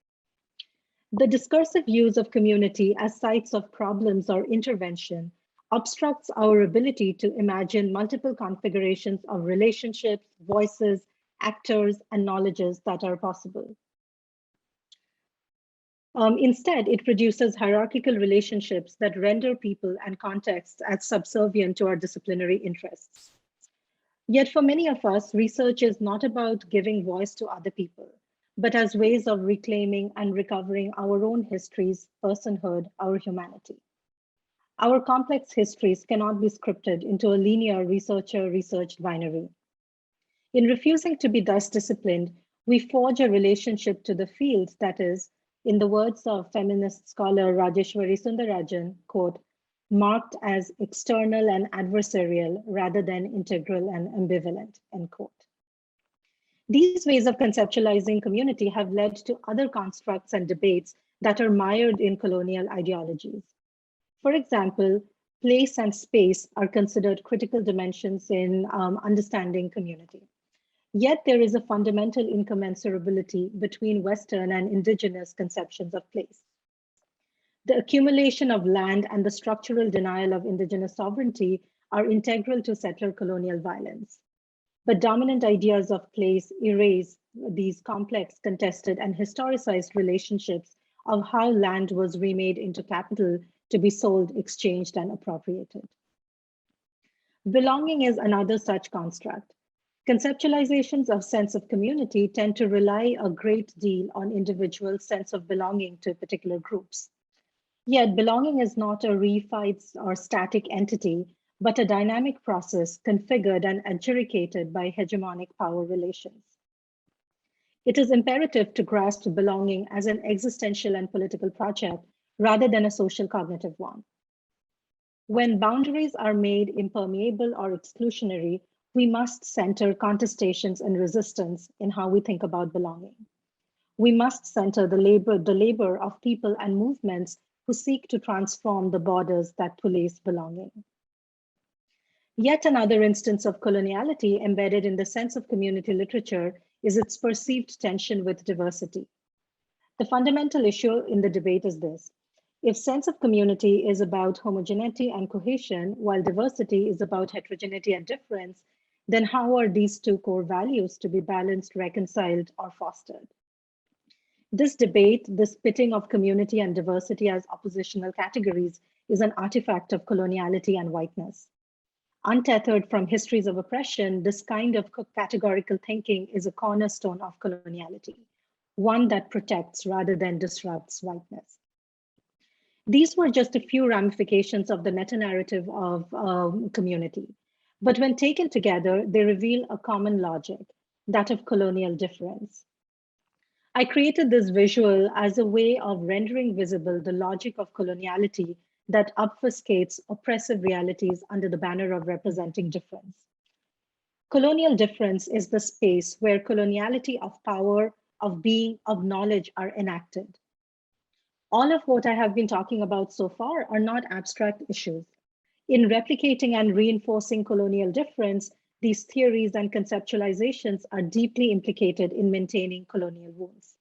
The discursive use of community as sites of problems or intervention obstructs our ability to imagine multiple configurations of relationships, voices, actors, and knowledges that are possible. Instead, it produces hierarchical relationships that render people and contexts as subservient to our disciplinary interests. Yet for many of us, research is not about giving voice to other people, but as ways of reclaiming and recovering our own histories, personhood, our humanity. Our complex histories cannot be scripted into a linear researcher-researched binary. In refusing to be thus disciplined, we forge a relationship to the field that is, in the words of feminist scholar Rajeshwari Sundarajan, quote, marked as external and adversarial rather than integral and ambivalent, end quote. These ways of conceptualizing community have led to other constructs and debates that are mired in colonial ideologies. For example, place and space are considered critical dimensions in understanding community. Yet there is a fundamental incommensurability between Western and indigenous conceptions of place. The accumulation of land and the structural denial of indigenous sovereignty are integral to settler colonial violence. But dominant ideas of place erase these complex, contested, and historicized relationships of how land was remade into capital to be sold, exchanged, and appropriated. Belonging is another such construct. Conceptualizations of sense of community tend to rely a great deal on individual sense of belonging to particular groups. Yet belonging is not a reified or static entity, but a dynamic process configured and adjudicated by hegemonic power relations. It is imperative to grasp belonging as an existential and political project rather than a social cognitive one. When boundaries are made impermeable or exclusionary, we must center contestations and resistance in how we think about belonging. We must center the labor of people and movements who seek to transform the borders that police belonging. Yet another instance of coloniality embedded in the sense of community literature is its perceived tension with diversity. The fundamental issue in the debate is this: if sense of community is about homogeneity and cohesion, while diversity is about heterogeneity and difference, then how are these two core values to be balanced, reconciled, or fostered? This debate, this pitting of community and diversity as oppositional categories, is an artifact of coloniality and whiteness. Untethered from histories of oppression, this kind of categorical thinking is a cornerstone of coloniality, one that protects rather than disrupts whiteness. These were just a few ramifications of the meta-narrative of community. But when taken together, they reveal a common logic, that of colonial difference. I created this visual as a way of rendering visible the logic of coloniality that obfuscates oppressive realities under the banner of representing difference. Colonial difference is the space where coloniality of power, of being, of knowledge are enacted. All of what I have been talking about so far are not abstract issues. In replicating and reinforcing colonial difference, these theories and conceptualizations are deeply implicated in maintaining colonial wounds.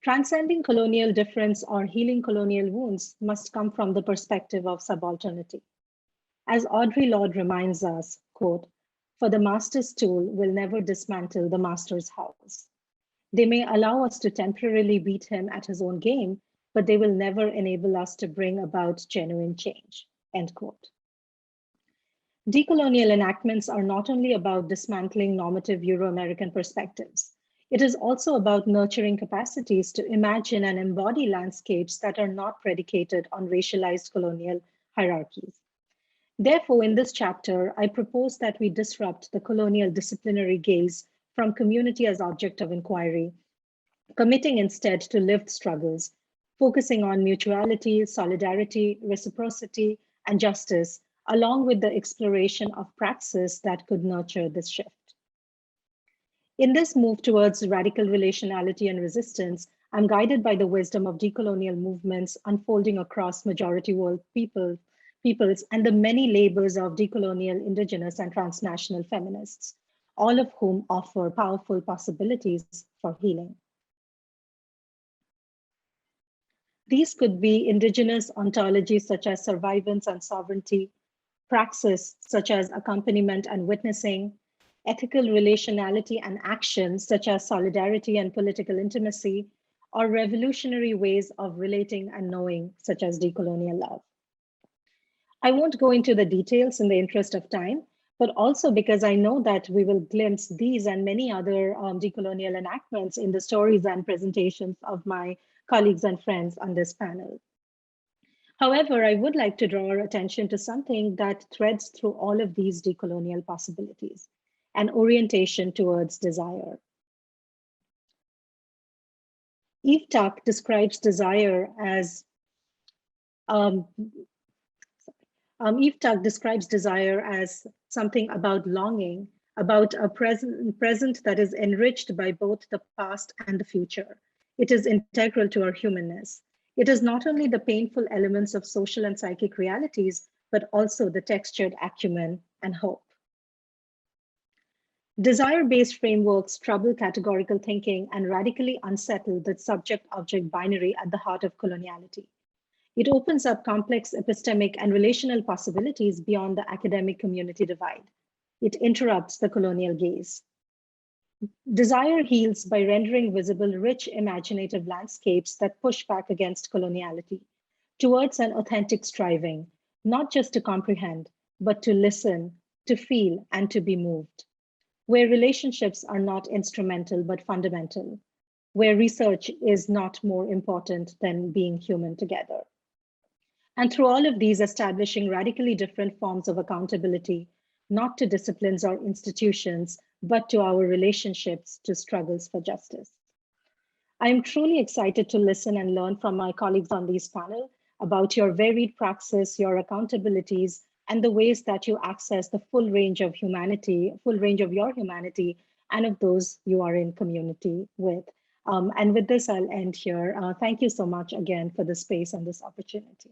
Transcending colonial difference or healing colonial wounds must come from the perspective of subalternity. As Audre Lorde reminds us, quote, "For the master's tool will never dismantle the master's house. They may allow us to temporarily beat him at his own game, but they will never enable us to bring about genuine change," end quote. Decolonial enactments are not only about dismantling normative Euro-American perspectives. It is also about nurturing capacities to imagine and embody landscapes that are not predicated on racialized colonial hierarchies. Therefore, in this chapter, I propose that we disrupt the colonial disciplinary gaze from community as object of inquiry, committing instead to lived struggles, focusing on mutuality, solidarity, reciprocity, and justice, along with the exploration of praxes that could nurture this shift. In this move towards radical relationality and resistance, I'm guided by the wisdom of decolonial movements unfolding across majority world peoples and the many labors of decolonial, indigenous, and transnational feminists, all of whom offer powerful possibilities for healing. These could be indigenous ontologies such as survivance and sovereignty, praxes such as accompaniment and witnessing, ethical relationality and action such as solidarity and political intimacy, or revolutionary ways of relating and knowing such as decolonial love. I won't go into the details in the interest of time, but also because I know that we will glimpse these and many other decolonial enactments in the stories and presentations of my colleagues and friends on this panel. However, I would like to draw our attention to something that threads through all of these decolonial possibilities, an orientation towards desire. Eve Tuck describes desire as Eve Tuck describes desire as something about longing, about a present that is enriched by both the past and the future. It is integral to our humanness. It is not only the painful elements of social and psychic realities, but also the textured acumen and hope. Desire-based frameworks trouble categorical thinking and radically unsettle the subject-object binary at the heart of coloniality. It opens up complex epistemic and relational possibilities beyond the academic community divide. It interrupts the colonial gaze. Desire heals by rendering visible rich imaginative landscapes that push back against coloniality, towards an authentic striving, not just to comprehend, but to listen, to feel, and to be moved, where relationships are not instrumental, but fundamental, where research is not more important than being human together. And through all of these, establishing radically different forms of accountability, not to disciplines or institutions, but to our relationships, to struggles for justice. I am truly excited to listen and learn from my colleagues on this panel about your varied praxis, your accountabilities, and the ways that you access the full range of humanity, full range of your humanity, and of those you are in community with. And with this, I'll end here. Thank you so much again for the space and this opportunity.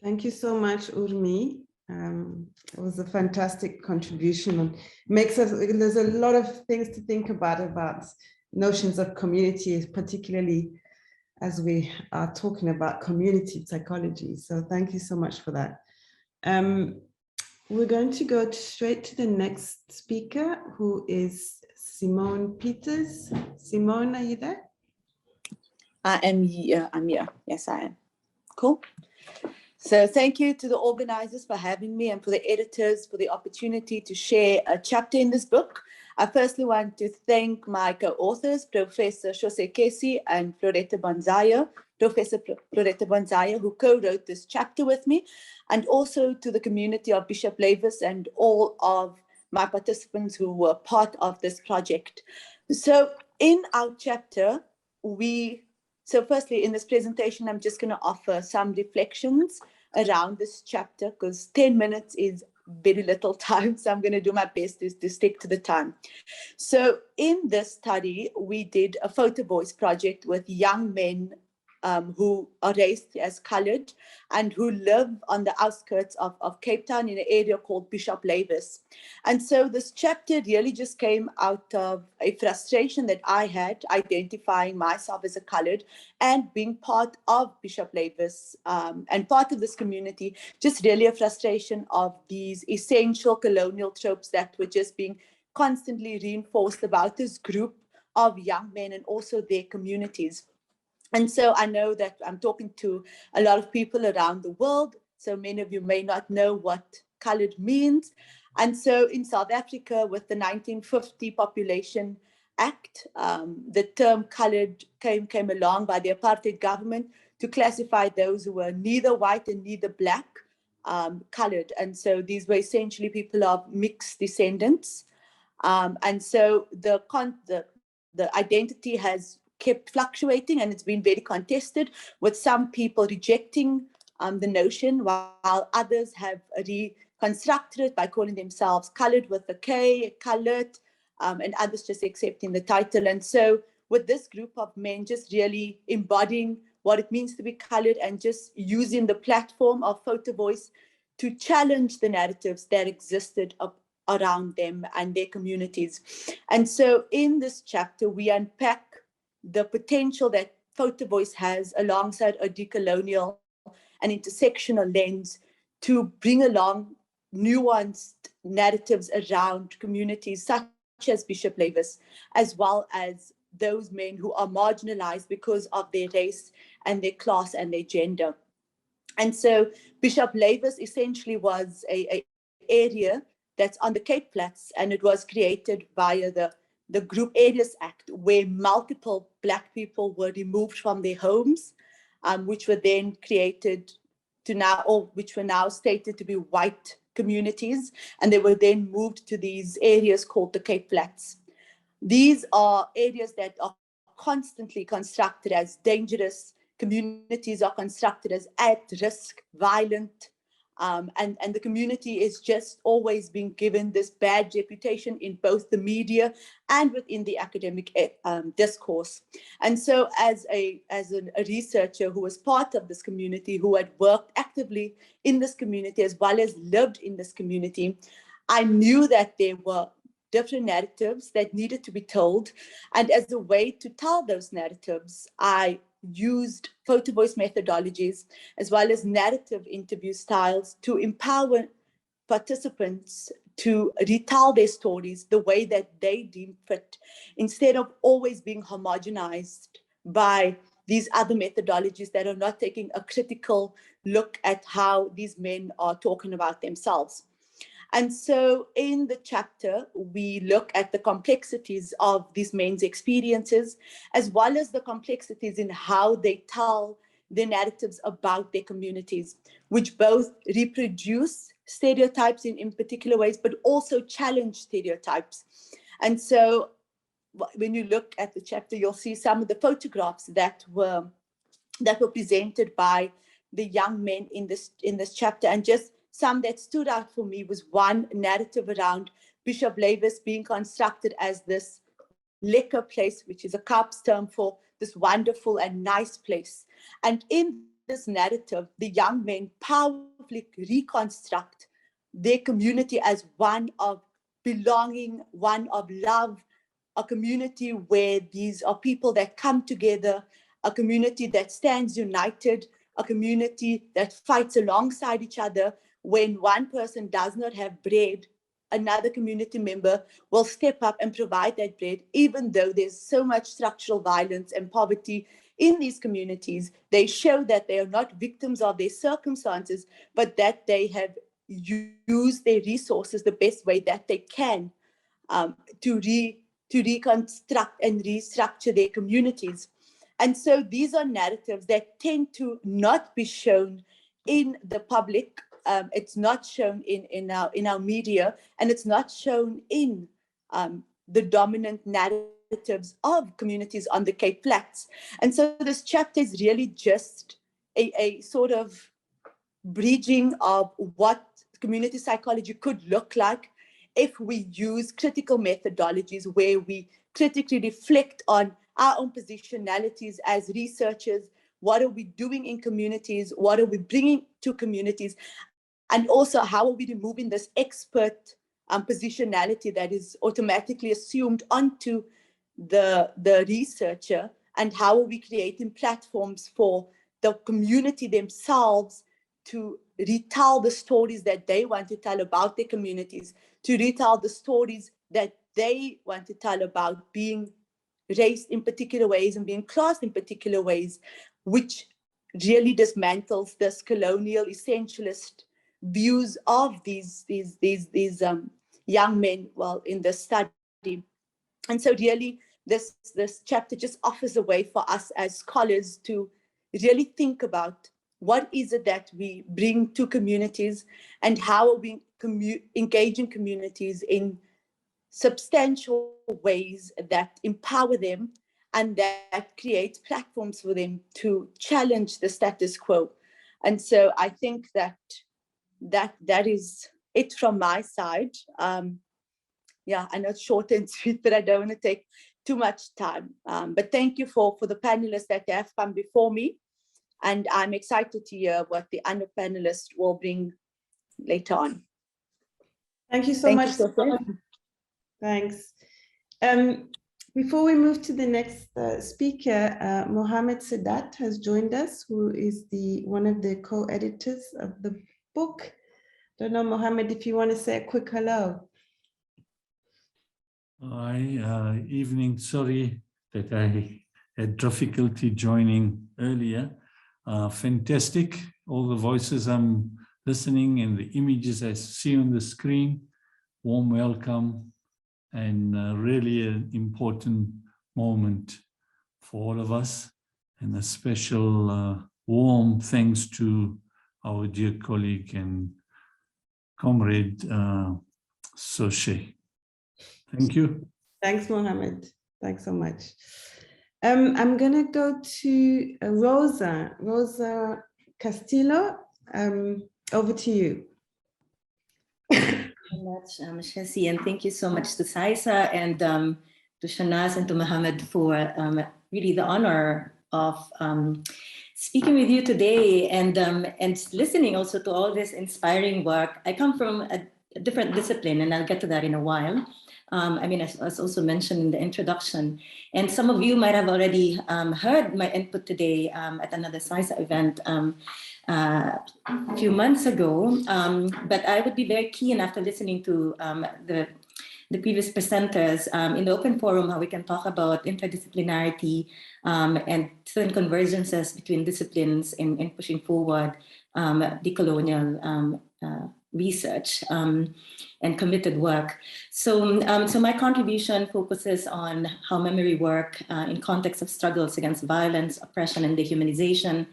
Thank you so much, Urmi. It was a fantastic contribution and makes us, there's a lot of things to think about notions of community, particularly as we are talking about community psychology. So thank you so much for that. We're going to go straight to the next speaker, who is Simone Peters. Simone, are you there? I am here. I'm here. Yes, I am. Cool. So thank you to the organizers for having me and for the editors for the opportunity to share a chapter in this book. I firstly want to thank my co-authors, Professor Shose Kessi and Professor Floretta Bonzaya, who co-wrote this chapter with me, and also to the community of Bishop Lavis and all of my participants who were part of this project. So in our chapter, So firstly, in this presentation, I'm just going to offer some reflections around this chapter because 10 minutes is very little time. So I'm going to do my best to stick to the time. So in this study, we did a photo voice project with young men who are raised as colored and who live on the outskirts of Cape Town in an area called Bishop Lavis. And so this chapter really just came out of a frustration that I had identifying myself as a colored and being part of Bishop Lavis and part of this community, just really a frustration of these essential colonial tropes that were just being constantly reinforced about this group of young men and also their communities. And so I know that I'm talking to a lot of people around the world. So many of you may not know what colored means. And so in South Africa, with the 1950 Population Act, the term colored came along by the apartheid government to classify those who were neither white and neither black, colored. And so these were essentially people of mixed descendants. And so the identity has kept fluctuating and it's been very contested, with some people rejecting the notion while others have reconstructed it by calling themselves colored with a K, colored, and others just accepting the title. And so with this group of men just really embodying what it means to be colored and just using the platform of photo voice to challenge the narratives that existed around them and their communities. And so in this chapter, we unpack the potential that photo voice has alongside a decolonial and intersectional lens to bring along nuanced narratives around communities such as Bishop Lavis, as well as those men who are marginalized because of their race and their class and their gender. And so Bishop Lavis essentially was a area that's on the Cape Flats, and it was created via the Group Areas Act, where multiple Black people were removed from their homes, which were then created to now, or which were now stated to be white communities, and they were then moved to these areas called the Cape Flats. These are areas that are constantly constructed as dangerous. Communities are constructed as at risk, violent, and the community is just always being given this bad reputation in both the media and within the academic discourse. And so as a researcher who was part of this community, who had worked actively in this community as well as lived in this community, I knew that there were different narratives that needed to be told. And as a way to tell those narratives, I used photo voice methodologies as well as narrative interview styles to empower participants to retell their stories the way that they deem fit, instead of always being homogenized by these other methodologies that are not taking a critical look at how these men are talking about themselves. And so in the chapter, we look at the complexities of these men's experiences, as well as the complexities in how they tell their narratives about their communities, which both reproduce stereotypes in particular ways, but also challenge stereotypes. And so when you look at the chapter, you'll see some of the photographs that were presented by the young men in this chapter. And just some that stood out for me was one narrative around Bishop Lavis being constructed as this lekker place, which is a Kaap's term for this wonderful and nice place. And in this narrative, the young men powerfully reconstruct their community as one of belonging, one of love, a community where these are people that come together, a community that stands united, a community that fights alongside each other. When one person does not have bread, another community member will step up and provide that bread, even though there's so much structural violence and poverty in these communities. They show that they are not victims of their circumstances, but that they have used their resources the best way that they can to reconstruct and restructure their communities. And so these are narratives that tend to not be shown in the public. It's not shown in our media, and it's not shown in the dominant narratives of communities on the Cape Flats. And so this chapter is really just a sort of bridging of what community psychology could look like if we use critical methodologies where we critically reflect on our own positionalities as researchers. What are we doing in communities? What are we bringing to communities? And also, how are we removing this expert positionality that is automatically assumed onto the researcher? And how are we creating platforms for the community themselves to retell the stories that they want to tell about their communities, to retell the stories that they want to tell about being raised in particular ways and being classed in particular ways, which really dismantles this colonial essentialist views of these young men, well, in this study. And so really this chapter just offers a way for us as scholars to really think about what is it that we bring to communities, and how are we engaging communities in substantial ways that empower them and that create platforms for them to challenge the status quo. And so I think that is it from my side. Yeah, I know it's short and sweet, but I don't want to take too much time. But thank you for the panelists that have come before me. And I'm excited to hear what the other panelists will bring later on. Thank you so much. Thanks. Before we move to the next speaker, Mohamed Seedat has joined us, who is one of the co-editors of the book. Don't know, Mohamed, if you want to say a quick hello. Hi, evening. Sorry that I had difficulty joining earlier. Fantastic. All the voices I'm listening and the images I see on the screen. Warm welcome and really an important moment for all of us. And a special warm thanks to our dear colleague and comrade Shose. Thank you. Thanks, Mohamed. Thanks so much. I'm going to go to Rosa Castillo. Over to you. Thank you so much, Kessi, and thank you so much to PsySSA and to Shahnaaz and to Mohamed for really the honor of speaking with you today and listening also to all this inspiring work. I come from a different discipline, and I'll get to that in a while. I mean, as also mentioned in the introduction, and some of you might have already heard my input today at another PsySSA event a few months ago, but I would be very keen after listening to the previous presenters in the open forum how we can talk about interdisciplinarity and certain convergences between disciplines in pushing forward decolonial research and committed work. So, so my contribution focuses on how memory work in context of struggles against violence, oppression, and dehumanization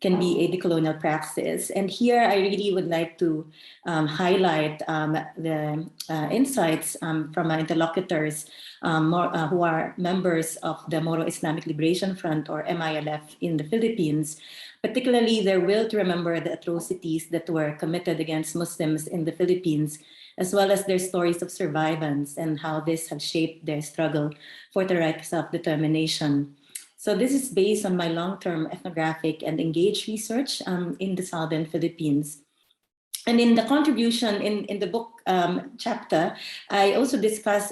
can be a decolonial praxis. And here I really would like to highlight the insights from my interlocutors who are members of the Moro Islamic Liberation Front, or MILF, in the Philippines, particularly their will to remember the atrocities that were committed against Muslims in the Philippines, as well as their stories of survivance and how this has shaped their struggle for the right self-determination. So this is based on my long-term ethnographic and engaged research in the Southern Philippines. And in the contribution in the book chapter, I also discuss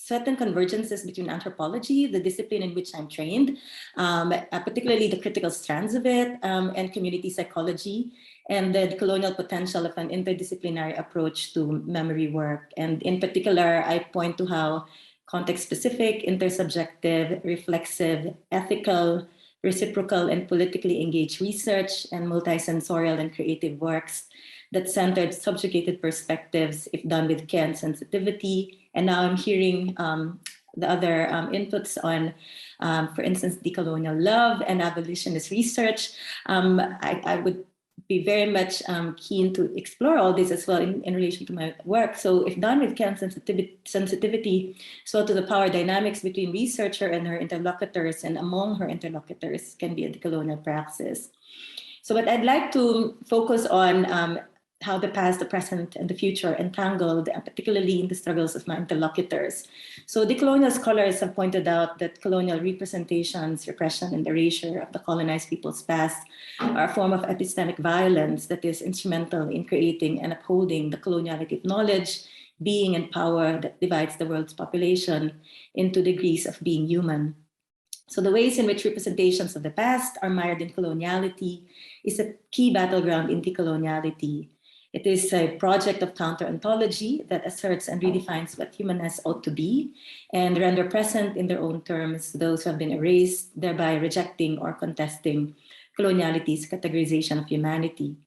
certain convergences between anthropology, the discipline in which I'm trained, particularly the critical strands of it, and community psychology, and the colonial potential of an interdisciplinary approach to memory work. And in particular, I point to how context-specific, intersubjective, reflexive, ethical, reciprocal, and politically engaged research and multisensorial and creative works that centered subjugated perspectives, if done with care and sensitivity. And now I'm hearing the other inputs on, for instance, decolonial love and abolitionist research. I would be very much keen to explore all this as well in relation to my work. So if done with care and sensitivity, so to the power dynamics between researcher and her interlocutors and among her interlocutors can be a decolonial praxis. So what I'd like to focus on how the past, the present, and the future entangled, particularly in the struggles of my interlocutors. So decolonial scholars have pointed out that colonial representations, repression, and erasure of the colonized people's past are a form of epistemic violence that is instrumental in creating and upholding the coloniality of knowledge, being, and power that divides the world's population into degrees of being human. So the ways in which representations of the past are mired in coloniality is a key battleground in decoloniality. It is a project of counter-ontology that asserts and redefines what humanness ought to be and render present in their own terms those who have been erased, thereby rejecting or contesting coloniality's categorization of humanity.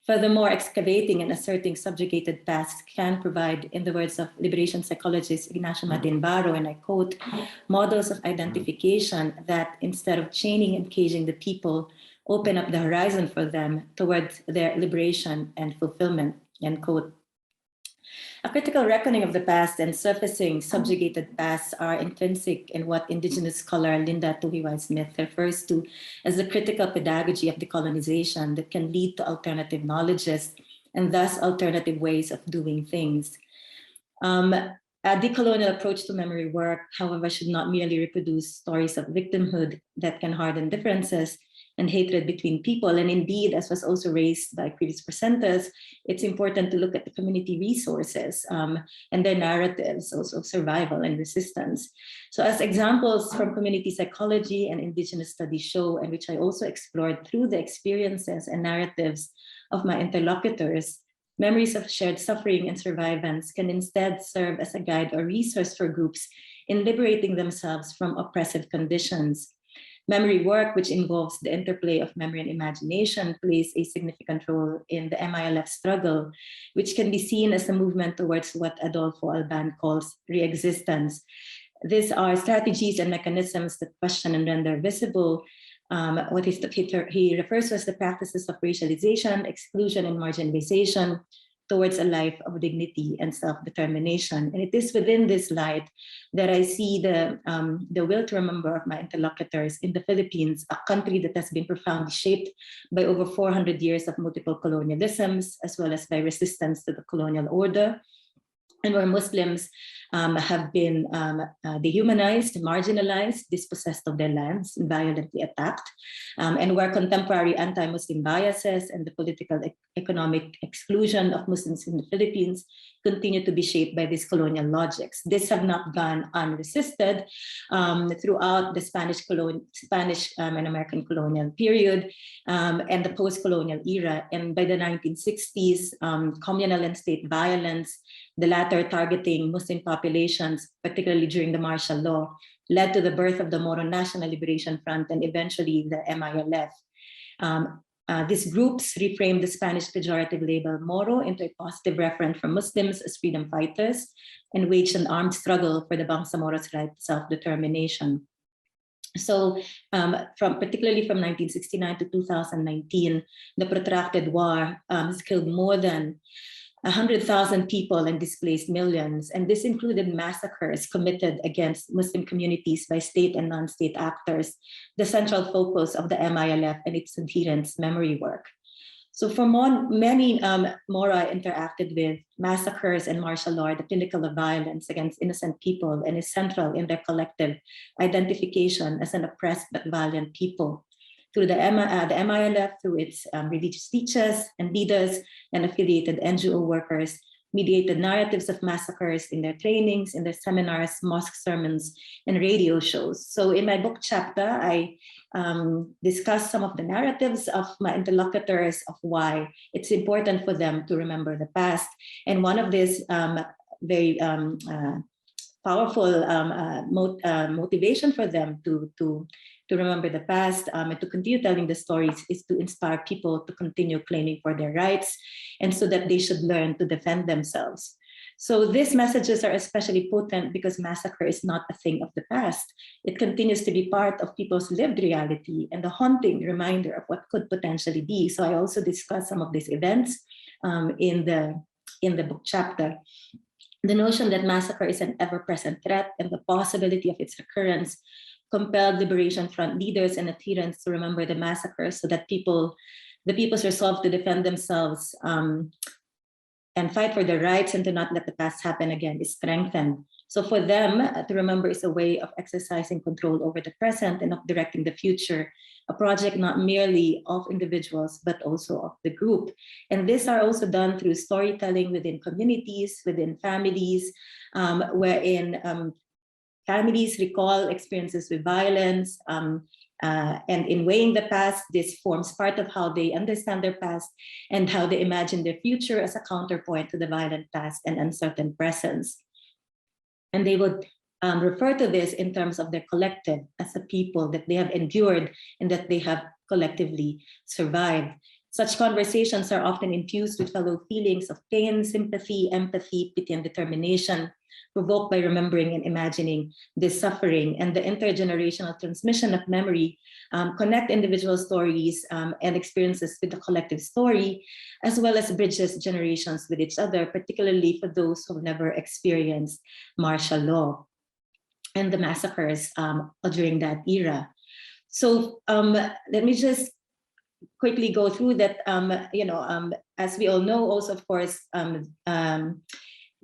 Furthermore, excavating and asserting subjugated past can provide, in the words of liberation psychologist Ignacio Martin Barro, and I quote, models of identification that, instead of chaining and caging the people, open up the horizon for them towards their liberation and fulfillment, end quote. A critical reckoning of the past and surfacing subjugated pasts are intrinsic in what indigenous scholar Linda Tuhiwai-Smith refers to as the critical pedagogy of decolonization that can lead to alternative knowledges and thus alternative ways of doing things. A decolonial approach to memory work, however, should not merely reproduce stories of victimhood that can harden differences. and hatred between people. And indeed, as was also raised by previous presenters, it's important to look at the community resources and their narratives also of survival and resistance. So as examples from community psychology and indigenous studies show, and which I also explored through the experiences and narratives of my interlocutors, memories of shared suffering and survivance can instead serve as a guide or resource for groups in liberating themselves from oppressive conditions. Memory work, which involves the interplay of memory and imagination, plays a significant role in the MILF struggle, which can be seen as a movement towards what Adolfo Alban calls re-existence. These are strategies and mechanisms that question and render visible what he refers to as the practices of racialization, exclusion, and marginalization towards a life of dignity and self-determination. And it is within this light that I see the will to remember of my interlocutors in the Philippines, a country that has been profoundly shaped by over 400 years of multiple colonialisms, as well as by resistance to the colonial order, and where Muslims have been dehumanized, marginalized, dispossessed of their lands, and violently attacked, and where contemporary anti-Muslim biases and the political economic exclusion of Muslims in the Philippines continue to be shaped by these colonial logics. This have not gone unresisted throughout the Spanish and American colonial period and the post-colonial era. And by the 1960s, communal and state violence, the latter targeting Muslim populations, particularly during the martial law, led to the birth of the Moro National Liberation Front and eventually the MILF. These groups reframed the Spanish pejorative label Moro into a positive reference for Muslims as freedom fighters and waged an armed struggle for the Bangsamoros' right to self-determination. So particularly from 1969 to 2019, the protracted war has killed more than 100,000 people and displaced millions. And this included massacres committed against Muslim communities by state and non-state actors, the central focus of the MILF and its adherents' memory work. So for many Moro I interacted with, massacres and martial law are the pinnacle of violence against innocent people and is central in their collective identification as an oppressed but valiant people. Through the MILF, through its religious teachers and leaders and affiliated NGO workers, mediated narratives of massacres in their trainings, in their seminars, mosque sermons, and radio shows. So in my book chapter, I discuss some of the narratives of my interlocutors of why it's important for them to remember the past. And one of these very powerful motivation for them to remember the past and to continue telling the stories is to inspire people to continue claiming for their rights, and so that they should learn to defend themselves. So these messages are especially potent because massacre is not a thing of the past. It continues to be part of people's lived reality and a haunting reminder of what could potentially be. So I also discuss some of these events in the book chapter. The notion that massacre is an ever-present threat and the possibility of its recurrence compelled Liberation Front leaders and adherents to remember the massacres so that the people's resolve to defend themselves and fight for their rights and to not let the past happen again is strengthened. So for them, to remember is a way of exercising control over the present and of directing the future, a project not merely of individuals, but also of the group. And these are also done through storytelling within communities, within families, wherein families recall experiences with violence, and in weighing the past, this forms part of how they understand their past and how they imagine their future as a counterpoint to the violent past and uncertain presence. And they would refer to this in terms of their collective as a people that they have endured and that they have collectively survived. Such conversations are often infused with fellow feelings of pain, sympathy, empathy, pity, and determination, provoked by remembering and imagining this suffering. And the intergenerational transmission of memory connect individual stories and experiences with the collective story, as well as bridges generations with each other, particularly for those who have never experienced martial law and the massacres during that era. So let me just quickly go through that. As we all know, also, of course,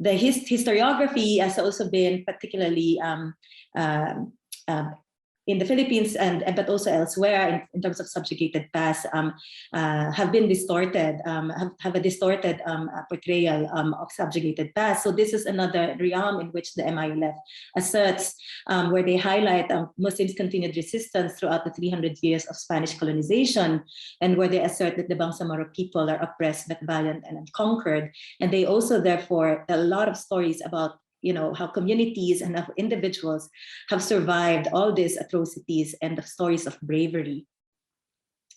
the historiography has also been particularly in the Philippines but also elsewhere in terms of subjugated past have been distorted, have a distorted portrayal of subjugated past. So this is another realm in which the MILF asserts, where they highlight Muslims' continued resistance throughout the 300 years of Spanish colonization, and where they assert that the Bangsamoro people are oppressed but valiant and unconquered. And they also therefore tell a lot of stories about how communities and individuals have survived all these atrocities and the stories of bravery.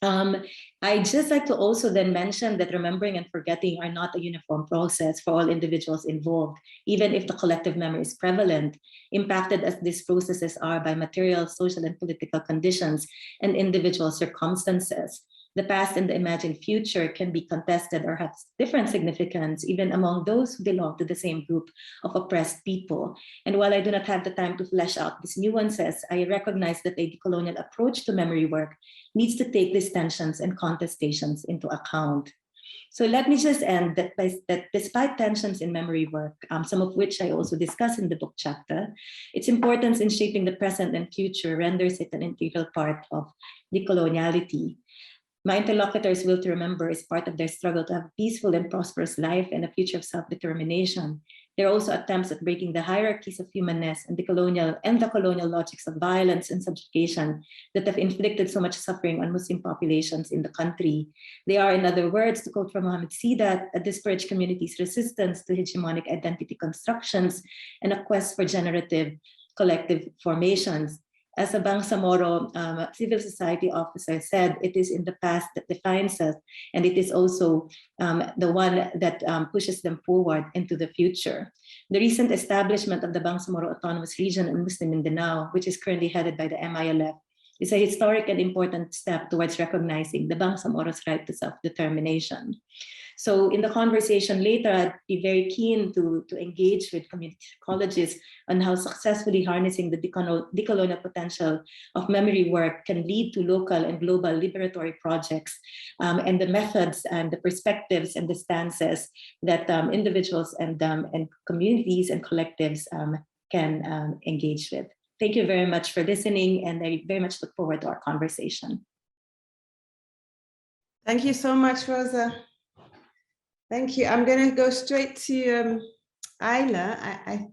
I just like to also then mention that remembering and forgetting are not a uniform process for all individuals involved, even if the collective memory is prevalent, impacted as these processes are by material, social, and political conditions and individual circumstances. The past and the imagined future can be contested or have different significance, even among those who belong to the same group of oppressed people. And while I do not have the time to flesh out these nuances, I recognize that a decolonial approach to memory work needs to take these tensions and contestations into account. So let me just end that despite tensions in memory work, some of which I also discuss in the book chapter, its importance in shaping the present and future renders it an integral part of decoloniality. My interlocutors' will to remember is part of their struggle to have a peaceful and prosperous life and a future of self-determination. There are also attempts at breaking the hierarchies of humanness and the colonial logics of violence and subjugation that have inflicted so much suffering on Muslim populations in the country. They are, in other words, to quote from Mohamed Seedat, a disparate community's resistance to hegemonic identity constructions and a quest for generative collective formations. As a Bangsamoro civil society officer said, it is in the past that defines us, and it is also the one that pushes them forward into the future. The recent establishment of the Bangsamoro Autonomous Region in Muslim Mindanao, which is currently headed by the MILF, is a historic and important step towards recognizing the Bangsamoro's right to self-determination. So in the conversation later, I'd be very keen to engage with community psychologists on how successfully harnessing the decolonial potential of memory work can lead to local and global liberatory projects, and the methods and the perspectives and the stances that individuals and communities and collectives can engage with. Thank you very much for listening, and I very much look forward to our conversation. Thank you so much, Rosa. Thank you. I'm going to go straight to Ayla.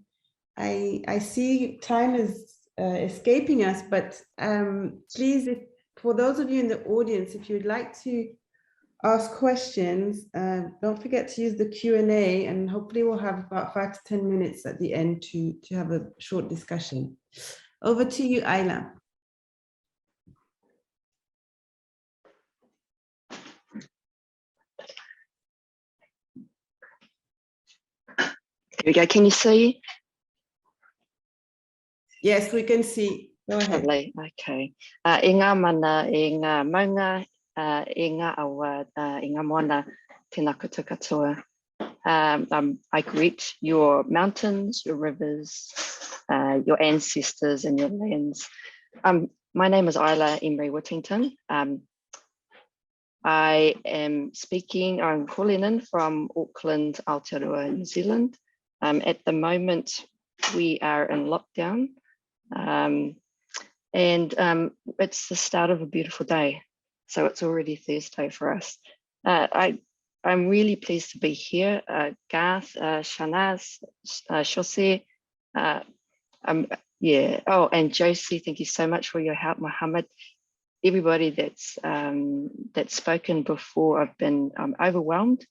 I see time is escaping us, but please, for those of you in the audience, if you'd like to ask questions, don't forget to use the Q&A, and hopefully we'll have about 5 to 10 minutes at the end to have a short discussion. Over to you, Ayla. Here we go. Can you see? Yes, we can see. Go ahead. Lovely. Okay. E ngā mana, e ngā maunga, e ngā awa, e ngā moana, tēnā koutou katoa. I greet your mountains, your rivers, your ancestors and your lands. My name is Ayla Emery Whittington. I am speaking, I'm calling in from Auckland, Aotearoa, New Zealand. At the moment, we are in lockdown, and it's the start of a beautiful day. So it's already Thursday for us. I'm really pleased to be here. Garth, Shahnaaz, Shose, yeah. Oh, and Josie, thank you so much for your help, Mohamed. Everybody that's spoken before, I've been overwhelmed.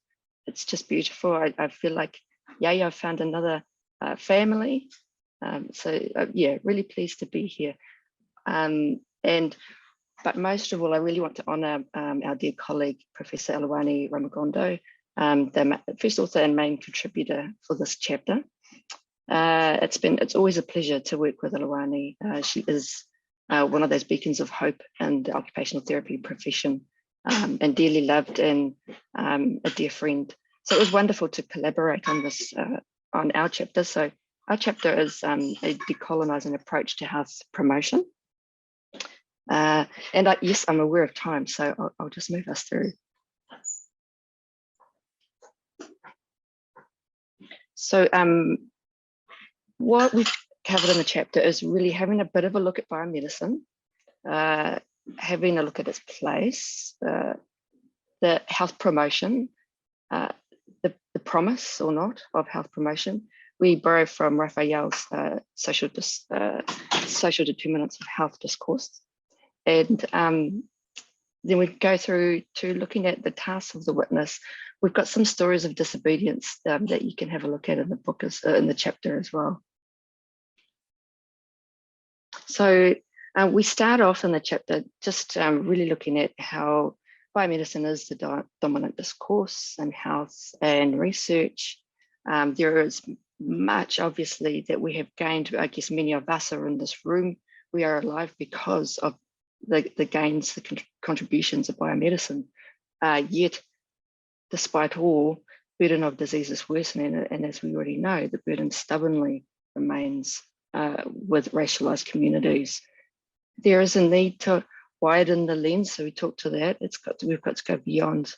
It's just beautiful. I feel like, yeah, I've found another family. Yeah, really pleased to be here. But most of all, I really want to honour our dear colleague, Professor Alawani Ramagondo, the first author and main contributor for this chapter. It's always a pleasure to work with Alawani. She is one of those beacons of hope in the occupational therapy profession, and dearly loved and a dear friend. So it was wonderful to collaborate on this, on our chapter. So our chapter is a decolonizing approach to health promotion. Yes, I'm aware of time, so I'll just move us through. So what we've covered in the chapter is really having a bit of a look at biomedicine having a look at its place, the health promotion, the promise or not of health promotion. We borrow from Raphael's social determinants of health discourse. And then we go through to looking at the tasks of the witness. We've got some stories of disobedience that you can have a look at in the book, in the chapter as well. So we start off in the chapter just really looking at how biomedicine is the dominant discourse in health and research. There is much, obviously, that we have gained. I guess many of us are in this room. We are alive because of the gains, the contributions of biomedicine. Yet, despite all, burden of disease is worsening, and as we already know, the burden stubbornly remains with racialized communities. There is a need to widen the lens, so we talked to that. We've got to go beyond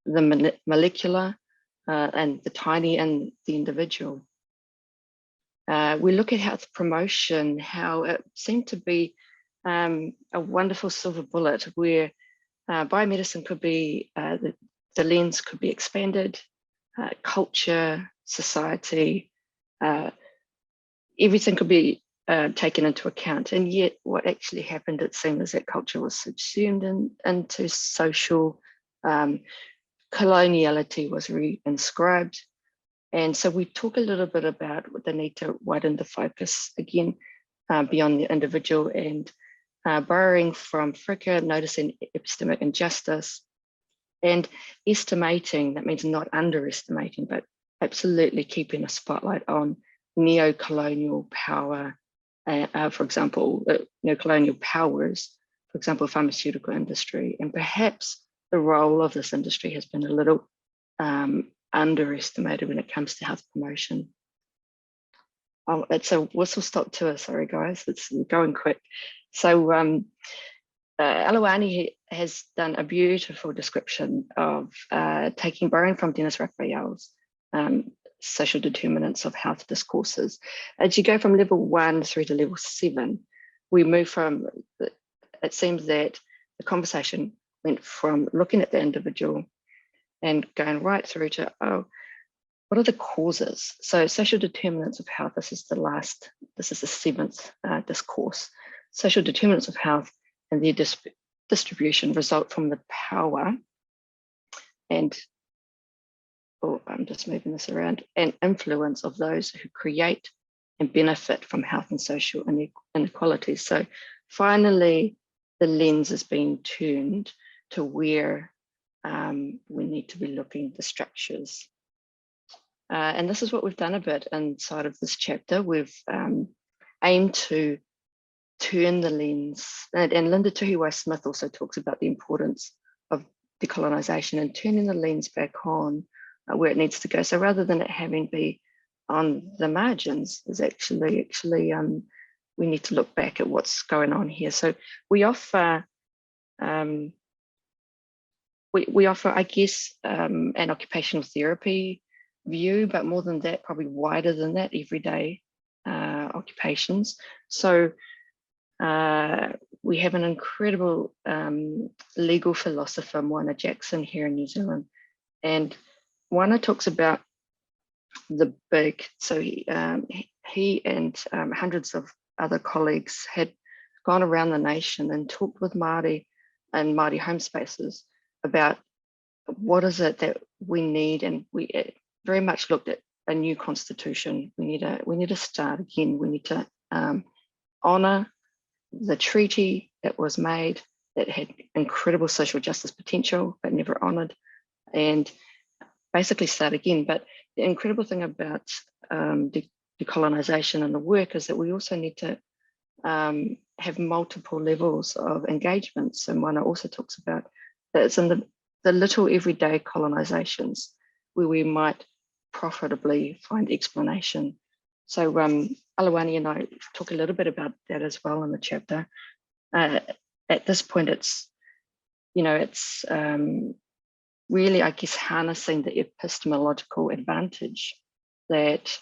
the molecular and the tiny and the individual. We look at health promotion, how it seemed to be a wonderful silver bullet where biomedicine could be, the lens could be expanded, culture, society, everything could be taken into account. And yet what actually happened, it seemed, is that culture was subsumed into social coloniality was reinscribed. And so we talk a little bit about the need to widen the focus again beyond the individual, and borrowing from Fricker, noticing epistemic injustice and estimating. That means not underestimating, but absolutely keeping a spotlight on neo-colonial power, for example, neo-colonial powers, for example, pharmaceutical industry, and perhaps the role of this industry has been a little underestimated when it comes to health promotion. Oh, it's a whistle stop tour, sorry guys, it's going quick. So Alawani has done a beautiful description of borrowing from Dennis Raphael's social determinants of health discourses. As you go from level 1 through to level 7, we move from, it seems that the conversation went from looking at the individual and going right through to, oh, what are the causes? So social determinants of health, this is the 7th discourse. Social determinants of health and their distribution result from the power and, oh, I'm just moving this around, and influence of those who create and benefit from health and social inequalities. So finally, the lens is being turned to where we need to be looking at the structures. And this is what we've done a bit inside of this chapter. We've aimed to turn the lens, and Linda Tuhiwai-Smith also talks about the importance of decolonization and turning the lens back on where it needs to go. So rather than it having be on the margins, is actually we need to look back at what's going on here. So we offer I guess, an occupational therapy view, but more than that, probably wider than that, everyday occupations. So we have an incredible legal philosopher, Moana Jackson, here in New Zealand. And Moana talks about the big, so he and hundreds of other colleagues had gone around the nation and talked with Māori and Māori home spaces about what is it that we need, and we very much looked at a new constitution. We need to start again. We need to honour the treaty that was made that had incredible social justice potential but never honoured, and basically start again. But the incredible thing about decolonization and the work is that we also need to have multiple levels of engagement. So Moana also talks about that it's in the little everyday colonizations where we might profitably find explanation. So Alawani and I talk a little bit about that as well in the chapter. At this point, it's really, I guess, harnessing the epistemological advantage that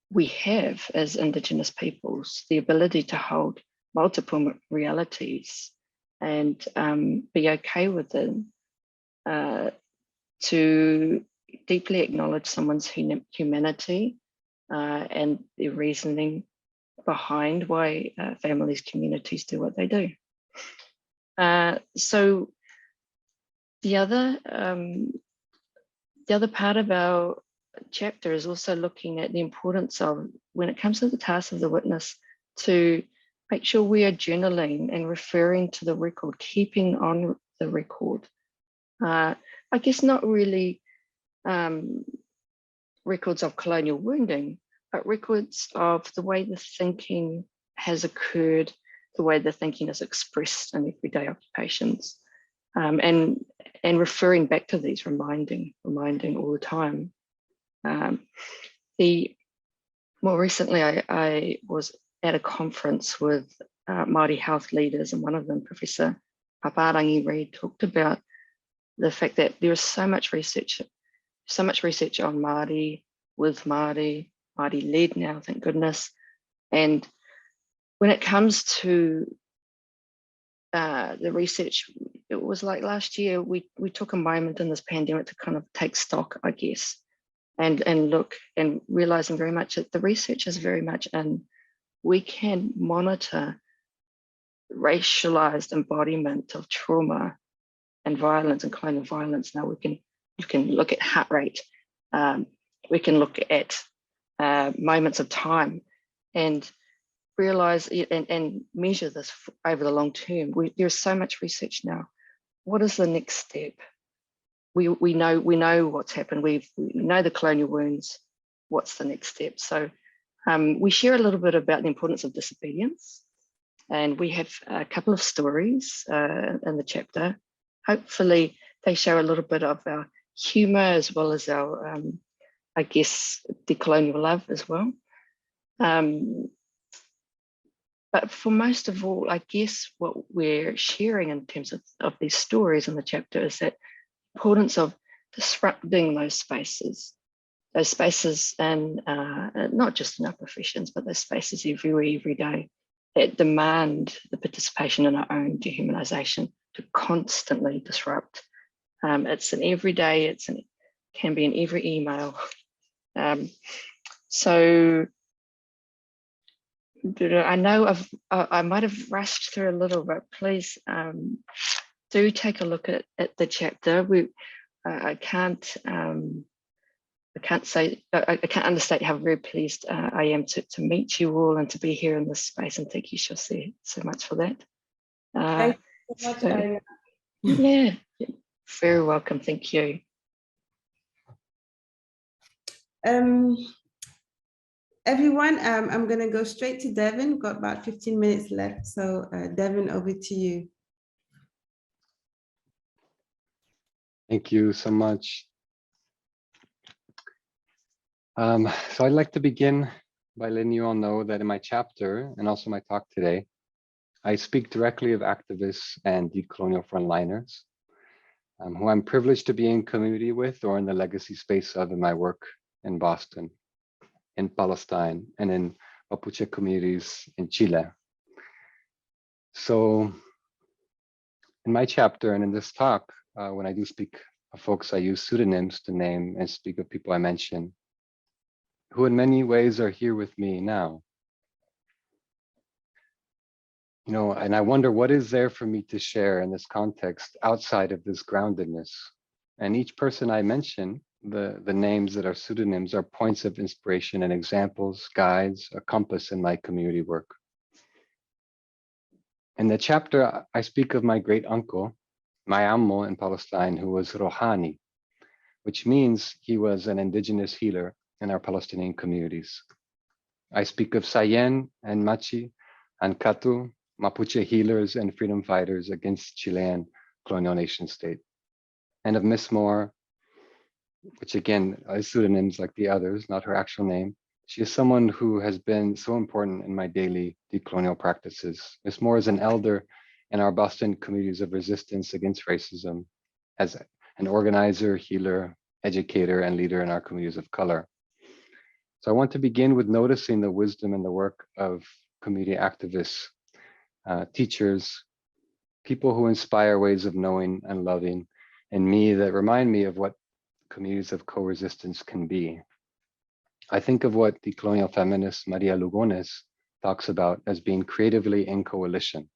we have as Indigenous peoples, the ability to hold multiple realities and be okay with it, to deeply acknowledge someone's humanity and the reasoning behind why families, communities do what they do. So the other part of our chapter is also looking at the importance of, when it comes to the task of the witness, to make sure we are journaling and referring to the record, keeping on the record. I guess not really records of colonial wounding, but records of the way the thinking has occurred, the way the thinking is expressed in everyday occupations, and referring back to these, reminding all the time. More recently, I was at a conference with Māori health leaders, and one of them, Professor Paparangi Reid, talked about the fact that there is so much research on Māori, with Māori led now, thank goodness. And when it comes to the research, it was like last year, we took a moment in this pandemic to kind of take stock, I guess, and look and realizing very much that the research is very much in, we can monitor racialized embodiment of trauma and violence and colonial violence. Now you can look at heart rate, we can look at moments of time and realize and measure this over the long term. There's so much research now. What is the next step? We know what's happened. We know the colonial wounds. What's the next step? So we share a little bit about the importance of disobedience, and we have a couple of stories in the chapter. Hopefully they show a little bit of our humor as well as our, I guess, decolonial love as well. But for most of all, I guess what we're sharing in terms of these stories in the chapter is that importance of disrupting those spaces and not just in our professions, but those spaces everywhere, every day, that demand the participation in our own dehumanization, to constantly disrupt. It's an everyday, can be in every email. So I know I might have rushed through a little, but please do take a look at the chapter. I can't understate how very pleased I am to meet you all and to be here in this space, and thank you, Shose, so much for that. Thank you so much, Aina. Yeah, very welcome. Thank you. Everyone, I'm going to go straight to Devin. We've got about 15 minutes left. So Devin, over to you. Thank you so much. So I'd like to begin by letting you all know that in my chapter and also my talk today, I speak directly of activists and decolonial frontliners who I'm privileged to be in community with or in the legacy space of in my work in Boston, in Palestine, and in Mapuche communities in Chile. So in my chapter and in this talk, when I do speak of folks, I use pseudonyms to name and speak of people I mention, who in many ways are here with me now. You know, and I wonder what is there for me to share in this context outside of this groundedness. And each person I mention, the names that are pseudonyms, are points of inspiration and examples, guides, a compass in my community work. In the chapter, I speak of my great uncle, my ammo in Palestine, who was Rohani, which means he was an indigenous healer in our Palestinian communities. I speak of Sayen and Machi and Katu, Mapuche healers and freedom fighters against Chilean colonial nation state. And of Miss Moore, which again is pseudonyms like the others, not her actual name. She is someone who has been so important in my daily decolonial practices. Miss Moore is an elder in our Boston communities of resistance against racism, as an organizer, healer, educator, and leader in our communities of color. So I want to begin with noticing the wisdom and the work of community activists teachers, people who inspire ways of knowing and loving, and me that remind me of what communities of co-resistance can be. I think of what the colonial feminist Maria Lugones talks about as being creatively in coalition.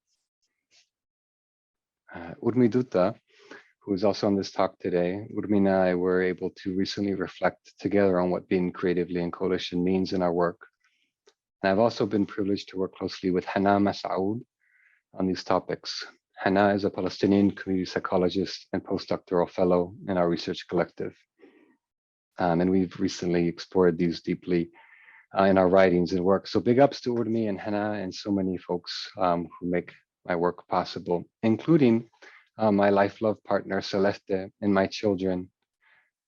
Umi Tapadutta, who is also on this talk today, Urmi and I were able to recently reflect together on what being creatively in coalition means in our work. And I've also been privileged to work closely with Hana Masoud on these topics. Hana is a Palestinian community psychologist and postdoctoral fellow in our research collective. And we've recently explored these deeply in our writings and work. So big ups to Urmi and Hana and so many folks who make my work possible, including my life love partner, Celeste, and my children.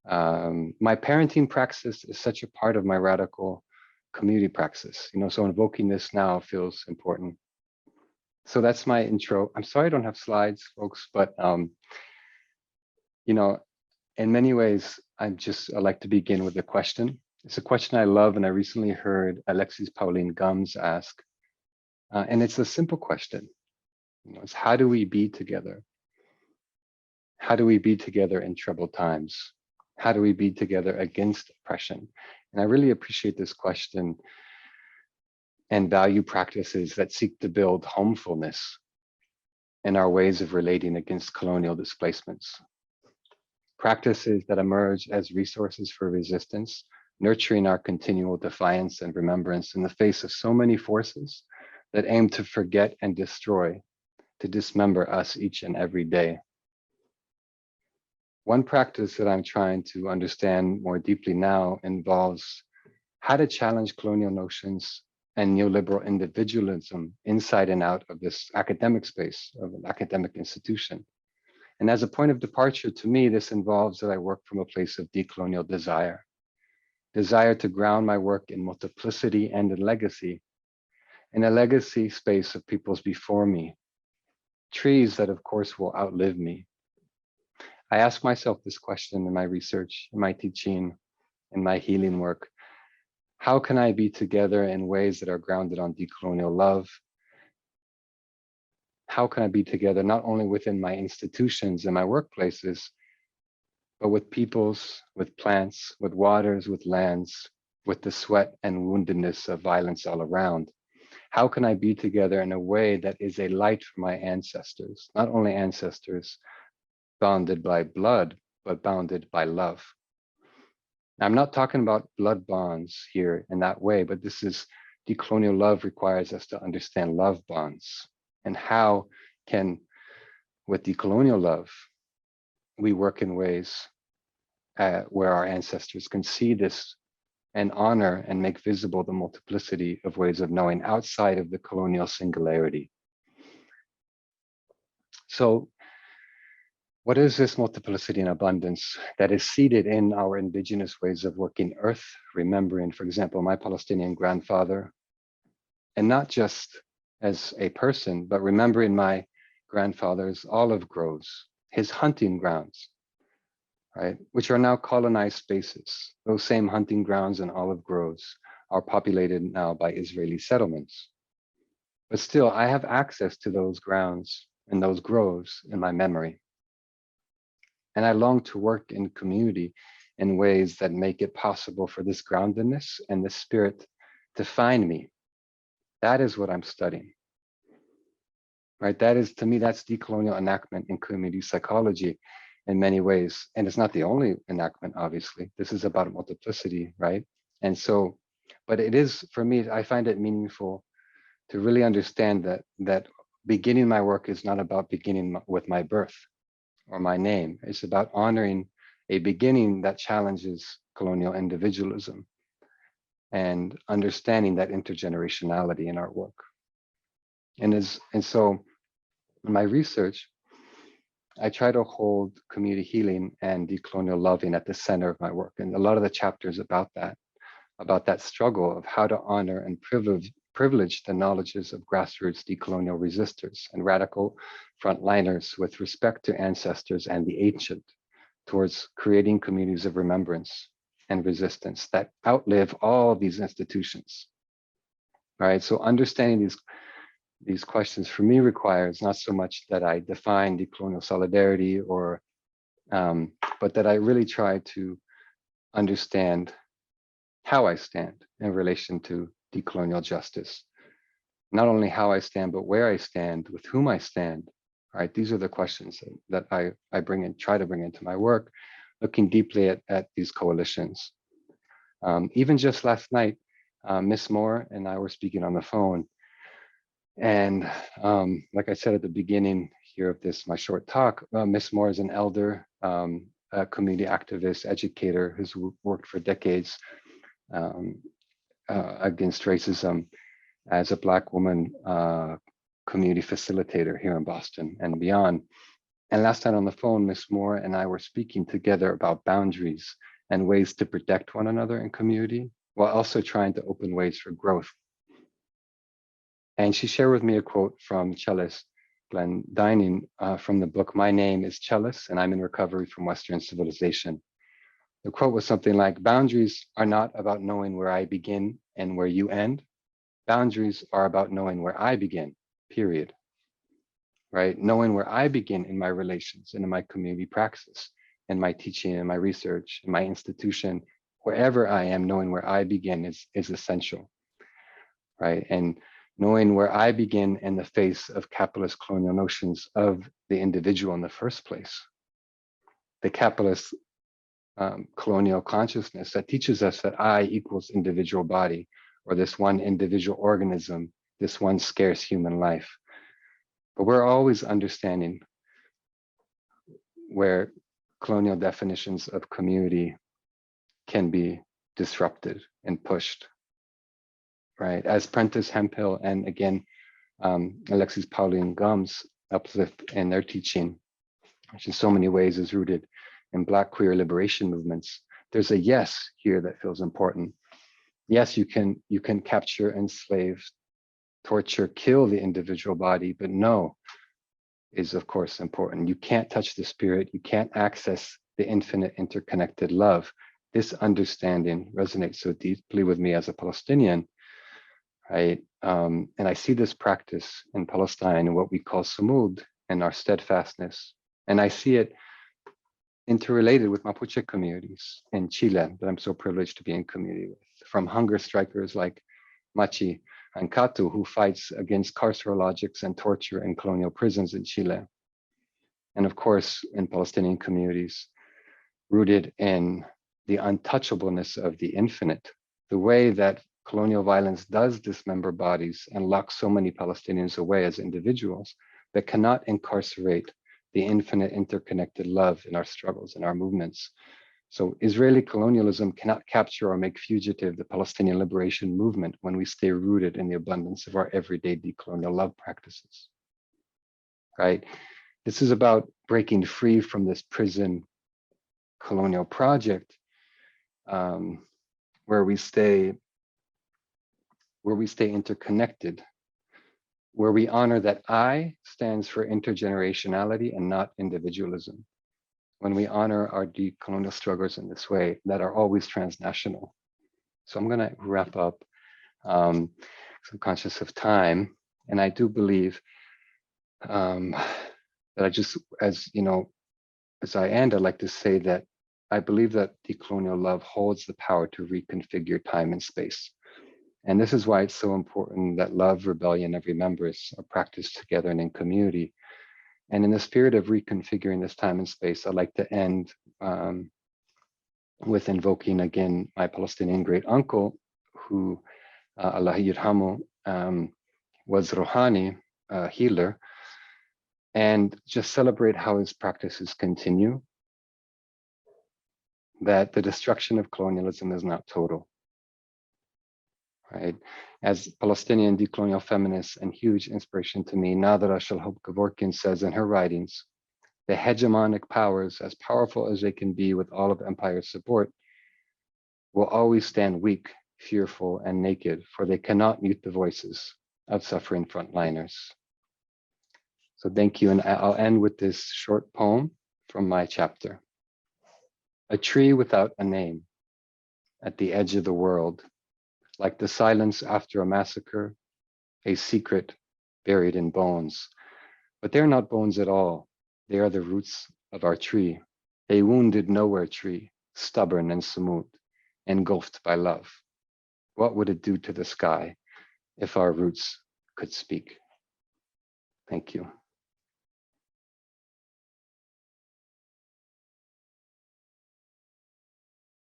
My parenting praxis is such a part of my radical community praxis, so invoking this now feels important. So that's my intro. I'm sorry I don't have slides, folks, but in many ways, I like to begin with a question. It's a question I love, and I recently heard Alexis Pauline Gums ask. And it's a simple question. It's how do we be together? How do we be together in troubled times? How do we be together against oppression? And I really appreciate this question and value practices that seek to build homefulness in our ways of relating against colonial displacements. Practices that emerge as resources for resistance, nurturing our continual defiance and remembrance in the face of so many forces that aim to forget and destroy, to dismember us each and every day. One practice that I'm trying to understand more deeply now involves how to challenge colonial notions and neoliberal individualism inside and out of this academic space of an academic institution. And as a point of departure, to me, this involves that I work from a place of decolonial desire to ground my work in multiplicity and in legacy, in a legacy space of peoples before me, trees that of course will outlive me. I ask myself this question in my research, in my teaching, in my healing work. How can I be together in ways that are grounded on decolonial love? How can I be together not only within my institutions and my workplaces, but with peoples, with plants, with waters, with lands, with the sweat and woundedness of violence all around? How can I be together in a way that is a light for my ancestors, not only ancestors bounded by blood, but bounded by love? Now, I'm not talking about blood bonds here in that way, but this is decolonial love requires us to understand love bonds. And how can, with decolonial love, we work in ways where our ancestors can see this and honor and make visible the multiplicity of ways of knowing outside of the colonial singularity. So what is this multiplicity and abundance that is seated in our indigenous ways of working earth, remembering, for example, my Palestinian grandfather, and not just as a person, but remembering my grandfather's olive groves, his hunting grounds, right, which are now colonized spaces. Those same hunting grounds and olive groves are populated now by Israeli settlements. But still, I have access to those grounds and those groves in my memory. And I long to work in community in ways that make it possible for this groundedness and this spirit to find me. That is what I'm studying, right? That is, to me, that's decolonial enactment in community psychology in many ways. And it's not the only enactment, obviously. This is about multiplicity, right? And so, but it is, for me, I find it meaningful to really understand that beginning my work is not about beginning with my birth or my name. It's about honoring a beginning that challenges colonial individualism and understanding that intergenerationality in our work. And so in my research, I try to hold community healing and decolonial loving at the center of my work. And a lot of the chapters about that struggle of how to honor and privilege the knowledges of grassroots decolonial resistors and radical frontliners with respect to ancestors and the ancient, towards creating communities of remembrance and resistance that outlive all these institutions. All right, so understanding these questions for me requires not so much that I define decolonial solidarity or, but that I really try to understand how I stand in relation to decolonial justice. Not only how I stand, but where I stand, with whom I stand, right? These are the questions that I bring in, try to bring into my work, looking deeply at these coalitions. Even just last night, Miss Moore and I were speaking on the phone. And like I said at the beginning here of this, my short talk, Miss Moore is an elder, a community activist, educator who's worked for decades against racism as a Black woman community facilitator here in Boston and beyond. And last night on the phone, Miss Moore and I were speaking together about boundaries and ways to protect one another in community, while also trying to open ways for growth. And she shared with me a quote from cellist Glenn Dining from the book, My Name is Cellist, and I'm in Recovery from Western Civilization. The quote was something like, boundaries are not about knowing where I begin and where you end. Boundaries are about knowing where I begin, period. Right? Knowing where I begin in my relations and in my community praxis, in my teaching, in my research, in my institution, wherever I am, knowing where I begin is essential, right? And knowing where I begin in the face of capitalist colonial notions of the individual in the first place. The capitalist colonial consciousness that teaches us that I equals individual body, or this one individual organism, this one scarce human life. But we're always understanding where colonial definitions of community can be disrupted and pushed, right? As Prentice Hemphill and again, Alexis Pauline Gumbs uplift in their teaching, which in so many ways is rooted in Black queer liberation movements. There's a yes here that feels important. Yes, you can capture, enslave, torture, kill the individual body, but no is of course important. You can't touch the spirit. You can't access the infinite interconnected love. This understanding resonates so deeply with me as a Palestinian, right? And I see this practice in Palestine and what we call sumud and our steadfastness. And I see it interrelated with Mapuche communities in Chile that I'm so privileged to be in community with, from hunger strikers like Machi and Katu, who fights against carceral logics and torture in colonial prisons in Chile. And of course, in Palestinian communities, rooted in the untouchableness of the infinite, the way that colonial violence does dismember bodies and lock so many Palestinians away as individuals that cannot incarcerate the infinite interconnected love in our struggles and our movements. So Israeli colonialism cannot capture or make fugitive the Palestinian liberation movement when we stay rooted in the abundance of our everyday decolonial love practices, right? This is about breaking free from this prison colonial project where we stay interconnected, where we honor that I stands for intergenerationality and not individualism. When we honor our decolonial struggles in this way that are always transnational. So I'm gonna wrap up, I'm conscious of time. And I do believe that I just, as I end, I'd like to say that I believe that decolonial love holds the power to reconfigure time and space. And this is why it's so important that love, rebellion, and remembrance are practiced together and in community. And in the spirit of reconfiguring this time and space, I'd like to end with invoking again my Palestinian great uncle, who Allah yirhamu, was Rouhani, a healer, and just celebrate how his practices continue, that the destruction of colonialism is not total, right? As Palestinian decolonial feminist and huge inspiration to me, Nadra Shalhoub-Kevorkian says in her writings, the hegemonic powers, as powerful as they can be with all of empire's support, will always stand weak, fearful, and naked, for they cannot mute the voices of suffering frontliners. So thank you, and I'll end with this short poem from my chapter. A tree without a name, at the edge of the world, like the silence after a massacre, a secret buried in bones. But they're not bones at all. They are the roots of our tree, a wounded nowhere tree, stubborn and smooth, engulfed by love. What would it do to the sky if our roots could speak? Thank you.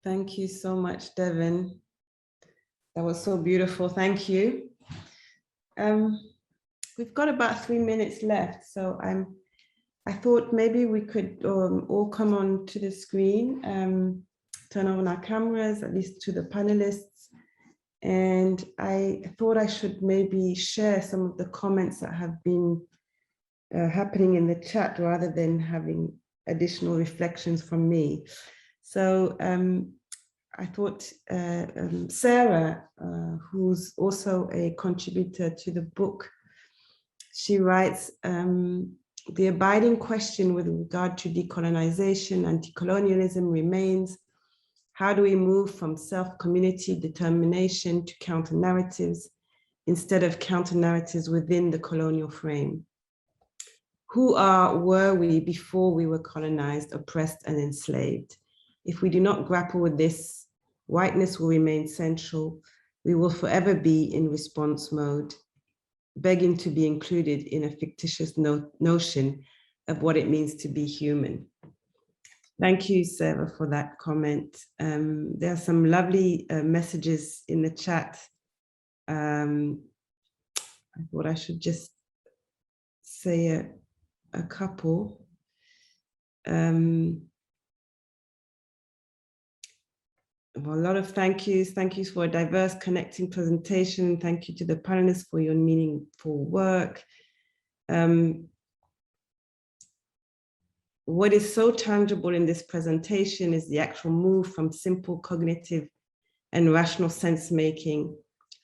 Thank you so much, Devin. That was so beautiful. Thank you. We've got about 3 minutes left, so I thought maybe we could all come on to the screen, turn on our cameras, at least to the panelists. And I thought I should maybe share some of the comments that have been happening in the chat rather than having additional reflections from me. So I thought Sarah, who's also a contributor to the book, she writes, the abiding question with regard to decolonization and decolonialism remains, how do we move from self-community determination to counter-narratives instead of counter-narratives within the colonial frame? Who were we before we were colonized, oppressed, and enslaved? If we do not grapple with this, whiteness will remain central. We will forever be in response mode, begging to be included in a fictitious notion of what it means to be human. Thank you, Sarah, for that comment. There are some lovely messages in the chat. I thought I should just say a couple. A lot of thank yous. Thank yous for a diverse, connecting presentation. Thank you to the panelists for your meaningful work. What is so tangible in this presentation is the actual move from simple cognitive and rational sense-making.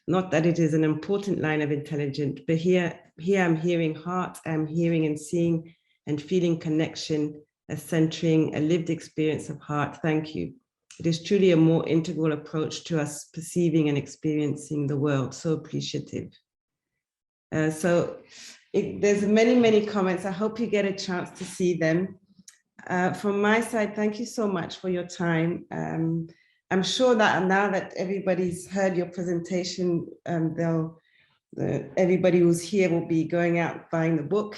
Not that it is an important line of intelligence, but here I'm hearing heart, I'm hearing and seeing and feeling connection, as centering a lived experience of heart. Thank you. It is truly a more integral approach to us perceiving and experiencing the world. So appreciative. There's many, many comments. I hope you get a chance to see them. From my side, thank you so much for your time. I'm sure that now that everybody's heard your presentation, everybody who's here will be going out buying the book.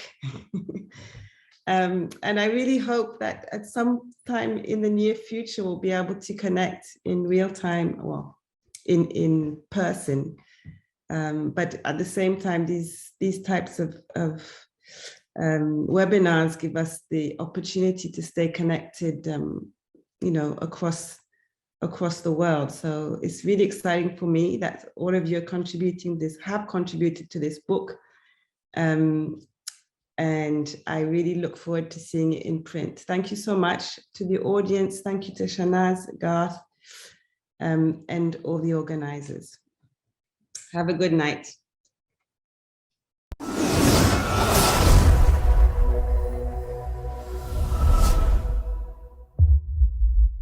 And I really hope that at some time in the near future, we'll be able to connect in real time, well, in person. But at the same time, these types of webinars give us the opportunity to stay connected, across the world. So it's really exciting for me that all of you are have contributed to this book. And I really look forward to seeing it in print. Thank you so much to the audience. Thank you to Shahnaaz, Garth, and all the organizers. Have a good night.